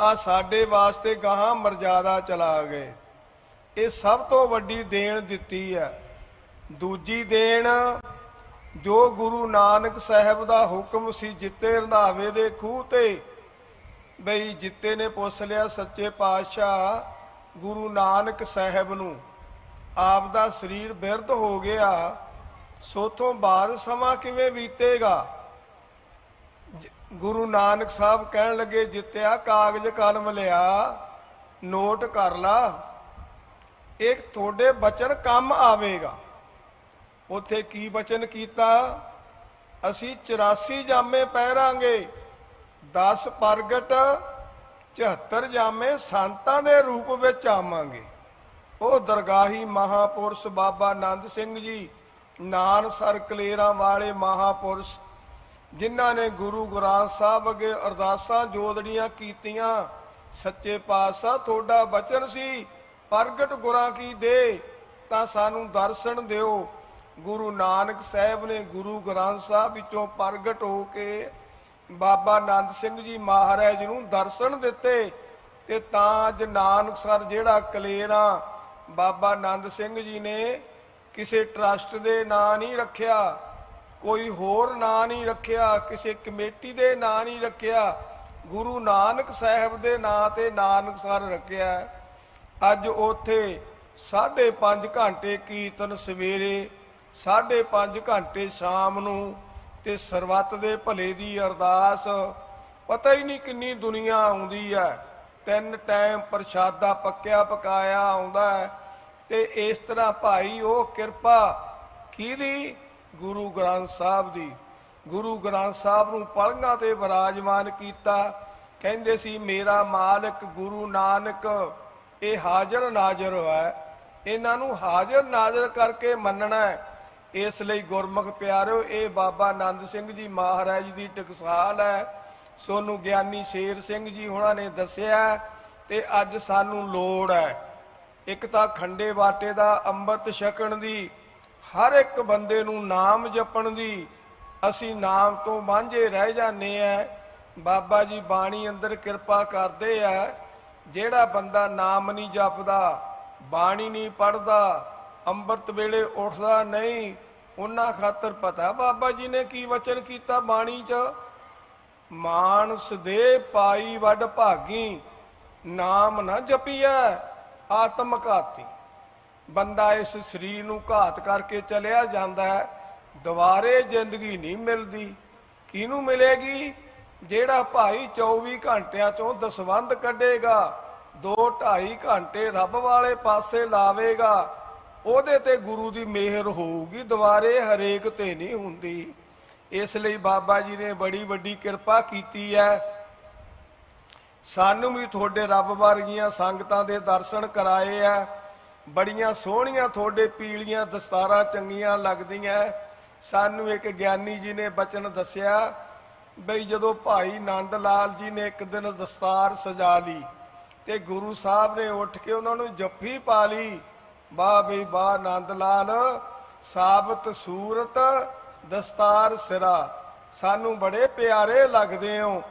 ਆ ਸਾਡੇ ਵਾਸਤੇ ਗਾਹਾਂ ਮਰਜ਼ਾਦਾ ਚਲਾ ਗਏ। ਇਹ ਸਭ ਤੋਂ ਵੱਡੀ ਦੇਣ ਦਿੱਤੀ ਹੈ। ਦੂਜੀ ਦੇਣ ਜੋ ਗੁਰੂ ਨਾਨਕ ਸਾਹਿਬ ਦਾ ਹੁਕਮ ਸੀ, ਜਿੱਤੇ ਰੰਧਾਵੇ ਦੇ ਖੂਹ ਤੇ, ਬਈ ਜਿੱਤੇ ਨੇ ਪੁੱਛ ਲਿਆ ਸੱਚੇ ਪਾਤਸ਼ਾਹ ਗੁਰੂ ਨਾਨਕ ਸਾਹਿਬ ਨੂੰ, ਆਪ ਦਾ ਸਰੀਰ ਬਿਰਧ ਹੋ ਗਿਆ, ਸੋਥੋਂ ਬਾਅਦ ਸਮਾਂ ਕਿਵੇਂ ਬੀਤੇਗਾ? ਗੁਰੂ ਨਾਨਕ ਸਾਹਿਬ ਕਹਿਣ ਲੱਗੇ, ਜਿੱਤਿਆ ਕਾਗਜ਼ ਕਲਮ ਲਿਆ, ਨੋਟ ਕਰ ਲਾ, ਇੱਕ ਤੁਹਾਡੇ ਬਚਨ ਕੰਮ ਆਵੇਗਾ। ਉੱਥੇ ਕੀ ਬਚਨ ਕੀਤਾ? ਅਸੀਂ 84 ਜਾਮੇ ਪਹਿਰਾਂਗੇ, 10 ਪ੍ਰਗਟ, 74 ਜਾਮੇ ਸੰਤਾਂ ਦੇ ਰੂਪ ਵਿੱਚ ਆਵਾਂਗੇ। ਉਹ ਦਰਗਾਹੀ ਮਹਾਪੁਰਸ਼ ਬਾਬਾ ਆਨੰਦ ਸਿੰਘ ਜੀ, ਨਾਨਸਰ ਕਲੇਰਾਂ ਵਾਲੇ ਮਹਾਪੁਰਸ਼, ਜਿਨ੍ਹਾਂ ਨੇ ਗੁਰੂ ਗ੍ਰੰਥ ਸਾਹਿਬ ਅੱਗੇ ਅਰਦਾਸਾਂ ਜੋਦੜੀਆਂ ਕੀਤੀਆਂ, ਸੱਚੇ ਪਾਤਸ਼ਾਹ ਤੁਹਾਡਾ ਬਚਨ ਸੀ ਪ੍ਰਗਟ ਗੁਰਾਂ ਕੀ ਦੇ, ਤਾਂ ਸਾਨੂੰ ਦਰਸ਼ਨ ਦਿਓ। ਗੁਰੂ ਨਾਨਕ ਸਾਹਿਬ ਨੇ ਗੁਰੂ ਗ੍ਰੰਥ ਸਾਹਿਬ ਵਿੱਚੋਂ ਪ੍ਰਗਟ ਹੋ ਕੇ ਬਾਬਾ ਆਨੰਦ ਸਿੰਘ ਜੀ ਮਹਾਰਾਜ ਨੂੰ ਦਰਸ਼ਨ ਦਿੱਤੇ, ਤੇ ਤਾਂ ਅੱਜ ਨਾਨਕਸਰ ਜਿਹੜਾ ਕਲੇਰਾਂ ਬਾਬਾ ਆਨੰਦ ਸਿੰਘ ਜੀ ਨੇ ਕਿਸੇ ਟਰਸਟ ਦੇ ਨਾਂ ਨਹੀਂ ਰੱਖਿਆ, ਕੋਈ ਹੋਰ ਨਾਂ ਨਹੀਂ ਰੱਖਿਆ, ਕਿਸੇ ਕਮੇਟੀ ਦੇ ਨਾਂ ਨਹੀਂ ਰੱਖਿਆ, ਗੁਰੂ ਨਾਨਕ ਸਾਹਿਬ ਦੇ ਨਾਂ ਤੇ ਨਾਨਕਸਰ ਰੱਖਿਆ। ਅੱਜ ਉੱਥੇ 5.5 ਘੰਟੇ ਕੀਰਤਨ ਸਵੇਰੇ, 5.5 ਘੰਟੇ ਸ਼ਾਮ ਨੂੰ, ਤੇ ਸਰਬੱਤ ਦੇ ਭਲੇ ਦੀ ਅਰਦਾਸ। ਪਤਾ ਹੀ ਨਹੀਂ ਕਿੰਨੀ ਦੁਨੀਆ ਆਉਂਦੀ ਹੈ। 3 ਟਾਈਮ ਪ੍ਰਸ਼ਾਦਾ ਪੱਕਿਆ ਪਕਾਇਆ ਆਉਂਦਾ ਹੈ। ਤੇ ਇਸ ਤਰ੍ਹਾਂ ਭਾਈ ਉਹ ਕਿਰਪਾ ਕਿਹਦੀ? ਗੁਰੂ ਗ੍ਰੰਥ ਸਾਹਿਬ ਦੀ। ਗੁਰੂ ਗ੍ਰੰਥ ਸਾਹਿਬ ਨੂੰ ਪਲੰਘਾਂ ਤੇ ਵਿਰਾਜਮਾਨ ਕੀਤਾ। ਕਹਿੰਦੇ ਸੀ ਮੇਰਾ ਮਾਲਕ ਗੁਰੂ ਨਾਨਕ ਇਹ ਹਾਜ਼ਰ ਨਾਜ਼ਰ ਹੈ, ਇਹਨਾਂ ਨੂੰ ਹਾਜ਼ਰ ਨਾਜ਼ਰ ਕਰਕੇ ਮੰਨਣਾ ਹੈ। ਇਸ ਲਈ ਗੁਰਮੁਖ ਪਿਆਰਿਓ, ਇਹ ਬਾਬਾ ਆਨੰਦ ਸਿੰਘ ਜੀ ਮਹਾਰਾਜ ਦੀ ਟਕਸਾਲ ਹੈ। ਸੋਨੂੰ ਗਿਆਨੀ ਸ਼ੇਰ ਸਿੰਘ ਜੀ ਹੁਣਾਂ ਨੇ ਦੱਸਿਆ, ਤੇ ਅੱਜ ਸਾਨੂੰ ਲੋੜ ਹੈ ਇੱਕ ਤਾਂ ਖੰਡੇ ਬਾਟੇ ਦਾ ਅੰਮ੍ਰਿਤ ਛਕਣ ਦੀ, ਹਰ ਇੱਕ ਬੰਦੇ ਨੂੰ ਨਾਮ ਜਪਣ ਦੀ। ਅਸੀਂ ਨਾਮ ਤੋਂ ਵਾਂਝੇ ਰਹਿ ਜਾਂਦੇ ਆ। ਬਾਬਾ ਜੀ ਬਾਣੀ ਅੰਦਰ ਕਿਰਪਾ ਕਰਦੇ ਆ, ਜਿਹੜਾ ਬੰਦਾ ਨਾਮ ਨਹੀਂ ਜਪਦਾ, ਬਾਣੀ ਨਹੀਂ ਪੜ੍ਹਦਾ, ਅੰਮ੍ਰਿਤ ਵੇਲੇ ਉੱਠਦਾ ਨਹੀਂ, ਉਹਨਾਂ ਖਾਤਰ ਪਤਾ ਬਾਬਾ ਜੀ ਨੇ ਕੀ ਵਚਨ ਕੀਤਾ ਬਾਣੀ 'ਚ? ਮਾਨਸ ਦੇ ਪਾਈ ਵੱਡ ਭਾਗੀ, ਨਾਮ ਨਾ ਜਪੀਐ ਆਤਮ ਘਾਤੀ। ਬੰਦਾ ਇਸ ਸਰੀਰ ਨੂੰ ਘਾਤ ਕਰਕੇ ਚਲਿਆ ਜਾਂਦਾ ਹੈ, ਦੁਬਾਰੇ ਜ਼ਿੰਦਗੀ ਨਹੀਂ ਮਿਲਦੀ। ਕਿਹਨੂੰ ਮਿਲੇਗੀ? ਜਿਹੜਾ ਭਾਈ 24 ਘੰਟਿਆਂ ਚੋਂ ਦਸਵੰਧ ਕੱਢੇਗਾ, 2-2.5 ਘੰਟੇ ਰੱਬ ਵਾਲੇ ਪਾਸੇ ਲਾਵੇਗਾ, ਉਹਦੇ ਤੇ ਗੁਰੂ ਦੀ ਮਿਹਰ ਹੋਊਗੀ, ਦੁਬਾਰੇ ਹਰੇਕ ਤੇ ਨਹੀਂ ਹੁੰਦੀ। ਇਸ ਲਈ ਬਾਬਾ ਜੀ ਨੇ ਬੜੀ ਵੱਡੀ ਕਿਰਪਾ ਕੀਤੀ ਹੈ। ਸਾਨੂੰ ਵੀ ਤੁਹਾਡੇ ਰੱਬ ਵਰਗੀਆਂ ਸੰਗਤਾਂ ਦੇ ਦਰਸ਼ਨ ਕਰਾਏ ਆ। ਬੜੀਆਂ ਸੋਹਣੀਆਂ ਤੁਹਾਡੇ ਪੀਲੀਆਂ ਦਸਤਾਰਾਂ ਚੰਗੀਆਂ ਲੱਗਦੀਆਂ। ਸਾਨੂੰ ਇੱਕ ਗਿਆਨੀ ਜੀ ਨੇ ਬਚਨ ਦੱਸਿਆ ਬਈ ਜਦੋਂ ਭਾਈ ਆਨੰਦ ਲਾਲ ਜੀ ਨੇ ਇੱਕ ਦਿਨ ਦਸਤਾਰ ਸਜਾ ਲਈ, ਤੇ ਗੁਰੂ ਸਾਹਿਬ ਨੇ ਉੱਠ ਕੇ ਉਹਨਾਂ ਨੂੰ ਜੱਫੀ ਪਾ ਲਈ। ਵਾਹ ਬਈ ਵਾਹ ਆਨੰਦ ਲਾਲ, ਸਾਬਤ ਸੂਰਤ ਦਸਤਾਰ ਸਿਰਾ, ਸਾਨੂੰ ਬੜੇ ਪਿਆਰੇ ਲੱਗਦੇ ਹੋ।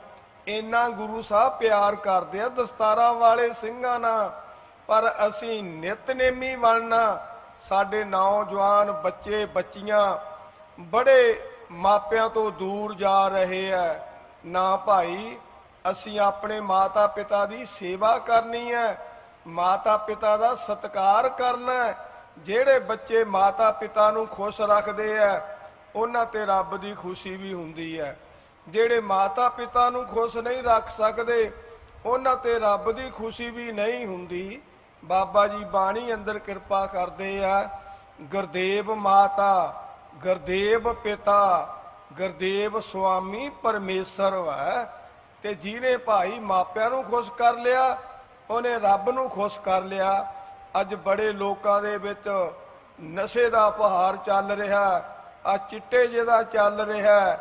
ਇੰਨਾ ਗੁਰੂ ਸਾਹਿਬ ਪਿਆਰ ਕਰਦੇ ਆ ਦਸਤਾਰਾਂ ਵਾਲੇ ਸਿੰਘਾਂ ਨਾਲ, ਪਰ ਅਸੀਂ ਨਿਤਨੇਮੀ ਬਣਨਾ। ਸਾਡੇ ਨੌਜਵਾਨ ਬੱਚੇ ਬੱਚੀਆਂ ਬੜੇ ਮਾਪਿਆਂ ਤੋਂ ਦੂਰ ਜਾ ਰਹੇ ਆ। ਨਾ ਭਾਈ, ਅਸੀਂ ਆਪਣੇ ਮਾਤਾ ਪਿਤਾ ਦੀ ਸੇਵਾ ਕਰਨੀ ਹੈ, ਮਾਤਾ ਪਿਤਾ ਦਾ ਸਤਿਕਾਰ ਕਰਨਾ ਹੈ। ਜਿਹੜੇ ਬੱਚੇ ਮਾਤਾ ਪਿਤਾ ਨੂੰ ਖੁਸ਼ ਰੱਖਦੇ ਆ, ਉਹਨਾਂ ਤੇ ਰੱਬ ਦੀ ਖੁਸ਼ੀ ਵੀ ਹੁੰਦੀ ਹੈ। ਜਿਹੜੇ ਮਾਤਾ ਪਿਤਾ ਨੂੰ ਖੁਸ਼ ਨਹੀਂ ਰੱਖ ਸਕਦੇ, ਉਹਨਾਂ ਤੇ ਰੱਬ ਦੀ ਖੁਸ਼ੀ ਵੀ ਨਹੀਂ ਹੁੰਦੀ। ਬਾਬਾ ਜੀ ਬਾਣੀ ਅੰਦਰ ਕਿਰਪਾ ਕਰਦੇ ਆ। ਗੁਰਦੇਵ ਮਾਤਾ, ਗੁਰਦੇਵ ਪਿਤਾ, ਗੁਰਦੇਵ ਸੁਆਮੀ ਪਰਮੇਸ਼ਰ ਹੈ। ਤੇ ਜਿਹਨੇ ਭਾਈ ਮਾਪਿਆਂ ਨੂੰ ਖੁਸ਼ ਕਰ ਲਿਆ ਉਹਨੇ ਰੱਬ ਨੂੰ ਖੁਸ਼ ਕਰ ਲਿਆ। ਅੱਜ ਬੜੇ ਲੋਕਾਂ ਦੇ ਵਿੱਚ ਨਸ਼ੇ ਦਾ ਪਹਾੜ ਚੱਲ ਰਿਹਾ, ਆ ਚਿੱਟੇ ਜਿਹਦਾ ਚੱਲ ਰਿਹਾ।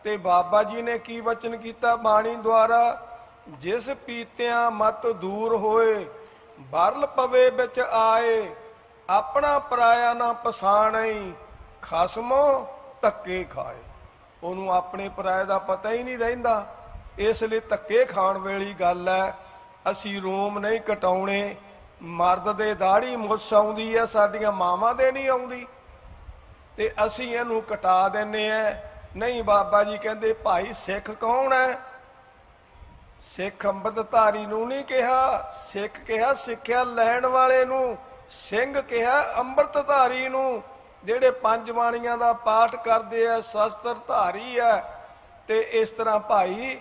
ਤੇ ਬਾਬਾ ਜੀ ਨੇ ਕੀ ਵਚਨ ਕੀਤਾ ਬਾਣੀ ਦੁਆਰਾ, ਜਿਸ ਪੀਤਿਆਂ ਮਤ ਦੂਰ ਹੋਏ, ਬਰਲ ਪਵੇ ਵਿੱਚ ਆਏ, ਆਪਣਾ ਪਰਾਇਆ ਨਾ ਪਛਾਣਈ, ਖਸਮੋ ਧੱਕੇ ਖਾਏ। ਉਹਨੂੰ ਆਪਣੇ ਪਰਾਏ ਦਾ ਪਤਾ ਹੀ ਨਹੀਂ ਰਹਿੰਦਾ, ਇਸ ਲਈ ਧੱਕੇ ਖਾਣ ਵੇਲੀ ਗੱਲ ਹੈ। ਅਸੀਂ ਰੋਮ ਨਹੀਂ ਕਟਾਉਣੇ, ਮਰਦ ਦੇ ਦਾੜੀ ਮੁੱਛ ਆਉਂਦੀ ਹੈ, ਸਾਡੀਆਂ ਮਾਵਾਂ ਦੇ ਨਹੀਂ ਆਉਂਦੀ, ਤੇ ਅਸੀਂ ਇਹਨੂੰ ਕਟਾ ਦਿੰਨੇ ਆ। ਨਹੀਂ, ਬਾਬਾ ਜੀ ਕਹਿੰਦੇ ਭਾਈ ਸਿੱਖ ਕੌਣ ਹੈ? ਸਿੱਖ ਅੰਮ੍ਰਿਤਧਾਰੀ ਨੂੰ ਨਹੀਂ ਕਿਹਾ, ਸਿੱਖ ਕਿਹਾ ਸਿੱਖਿਆ ਲੈਣ ਵਾਲੇ ਨੂੰ, ਸਿੰਘ ਕਿਹਾ ਅੰਮ੍ਰਿਤਧਾਰੀ ਨੂੰ, ਜਿਹੜੇ ਪੰਜ ਬਾਣੀਆਂ ਦਾ ਪਾਠ ਕਰਦੇ ਆ, ਸ਼ਸਤਰ ਧਾਰੀ ਹੈ। ਤੇ ਇਸ ਤਰ੍ਹਾਂ ਭਾਈ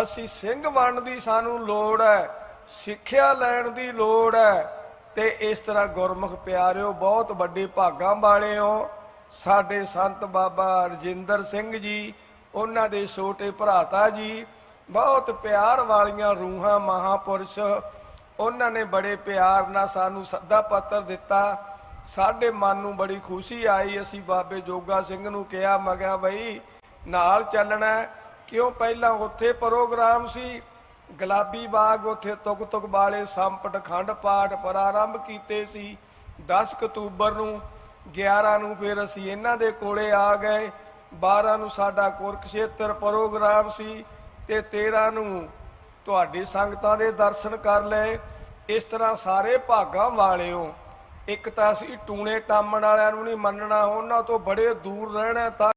ਅਸੀਂ ਸਿੰਘ ਬਣਨ ਦੀ ਸਾਨੂੰ ਲੋੜ ਹੈ, ਸਿੱਖਿਆ ਲੈਣ ਦੀ ਲੋੜ ਹੈ। ਤੇ ਇਸ ਤਰ੍ਹਾਂ ਗੁਰਮੁਖ ਪਿਆਰਿਓ ਬਹੁਤ ਵੱਡੇ ਭਾਗਾਂ ਵਾਲੇ ਹੋ। ਸਾਡੇ ਸੰਤ ਬਾਬਾ ਰਜਿੰਦਰ ਸਿੰਘ ਜੀ, ਉਹਨਾਂ ਦੇ ਛੋਟੇ ਭਰਾਤਾ ਜੀ, ਬਹੁਤ ਪਿਆਰ ਵਾਲੀਆਂ ਰੂਹਾਂ ਮਹਾਪੁਰਸ਼, ਉਹਨਾਂ ਨੇ ਬੜੇ ਪਿਆਰ ਨਾਲ ਸਾਨੂੰ ਸੱਦਾ ਪੱਤਰ ਦਿੱਤਾ। ਸਾਡੇ ਮਨ ਨੂੰ ਬੜੀ ਖੁਸ਼ੀ ਆਈ। ਅਸੀਂ ਬਾਬੇ ਜੋਗਾ ਸਿੰਘ ਨੂੰ ਕਿਹਾ, ਮੈਂ ਕਿਹਾ ਬਈ ਨਾਲ ਚੱਲਣਾ, ਕਿਉਂ ਪਹਿਲਾਂ ਉੱਥੇ ਪ੍ਰੋਗਰਾਮ ਸੀ ਗੁਲਾਬੀ ਬਾਗ, ਉੱਥੇ ਤੁਕ ਤੁਕ ਵਾਲੇ ਸੰਪਟ ਖੰਡ ਪਾਠ ਪ੍ਰਾਰੰਭ ਕੀਤੇ ਸੀ 10 ਅਕਤੂਬਰ ਨੂੰ। 11 ਨੂੰ ਫਿਰ ਅਸੀਂ ਇਹਨਾਂ ਦੇ ਕੋਲੇ ਆ ਗਏ, 12 ਨੂੰ ਸਾਡਾ ਕੁਰਕਸ਼ੇਤਰ ਪ੍ਰੋਗਰਾਮ ਸੀ, ਤੇ 13 ਨੂੰ ਤੁਹਾਡੀ ਸੰਗਤਾਂ ਦੇ ਦਰਸ਼ਨ ਕਰ ਲਏ। ਇਸ ਤਰ੍ਹਾਂ ਸਾਰੇ ਭਾਗਾਂ ਵਾਲਿਓ। ਇੱਕ ਤਾਂ ਅਸੀਂ ਟੂਣੇ ਟਾਮਣ ਵਾਲਿਆਂ ਨੂੰ ਨਹੀਂ ਮੰਨਣਾ, ਉਹਨਾਂ ਤੋਂ ਬੜੇ ਦੂਰ ਰਹਿਣਾ। ਤਾਂ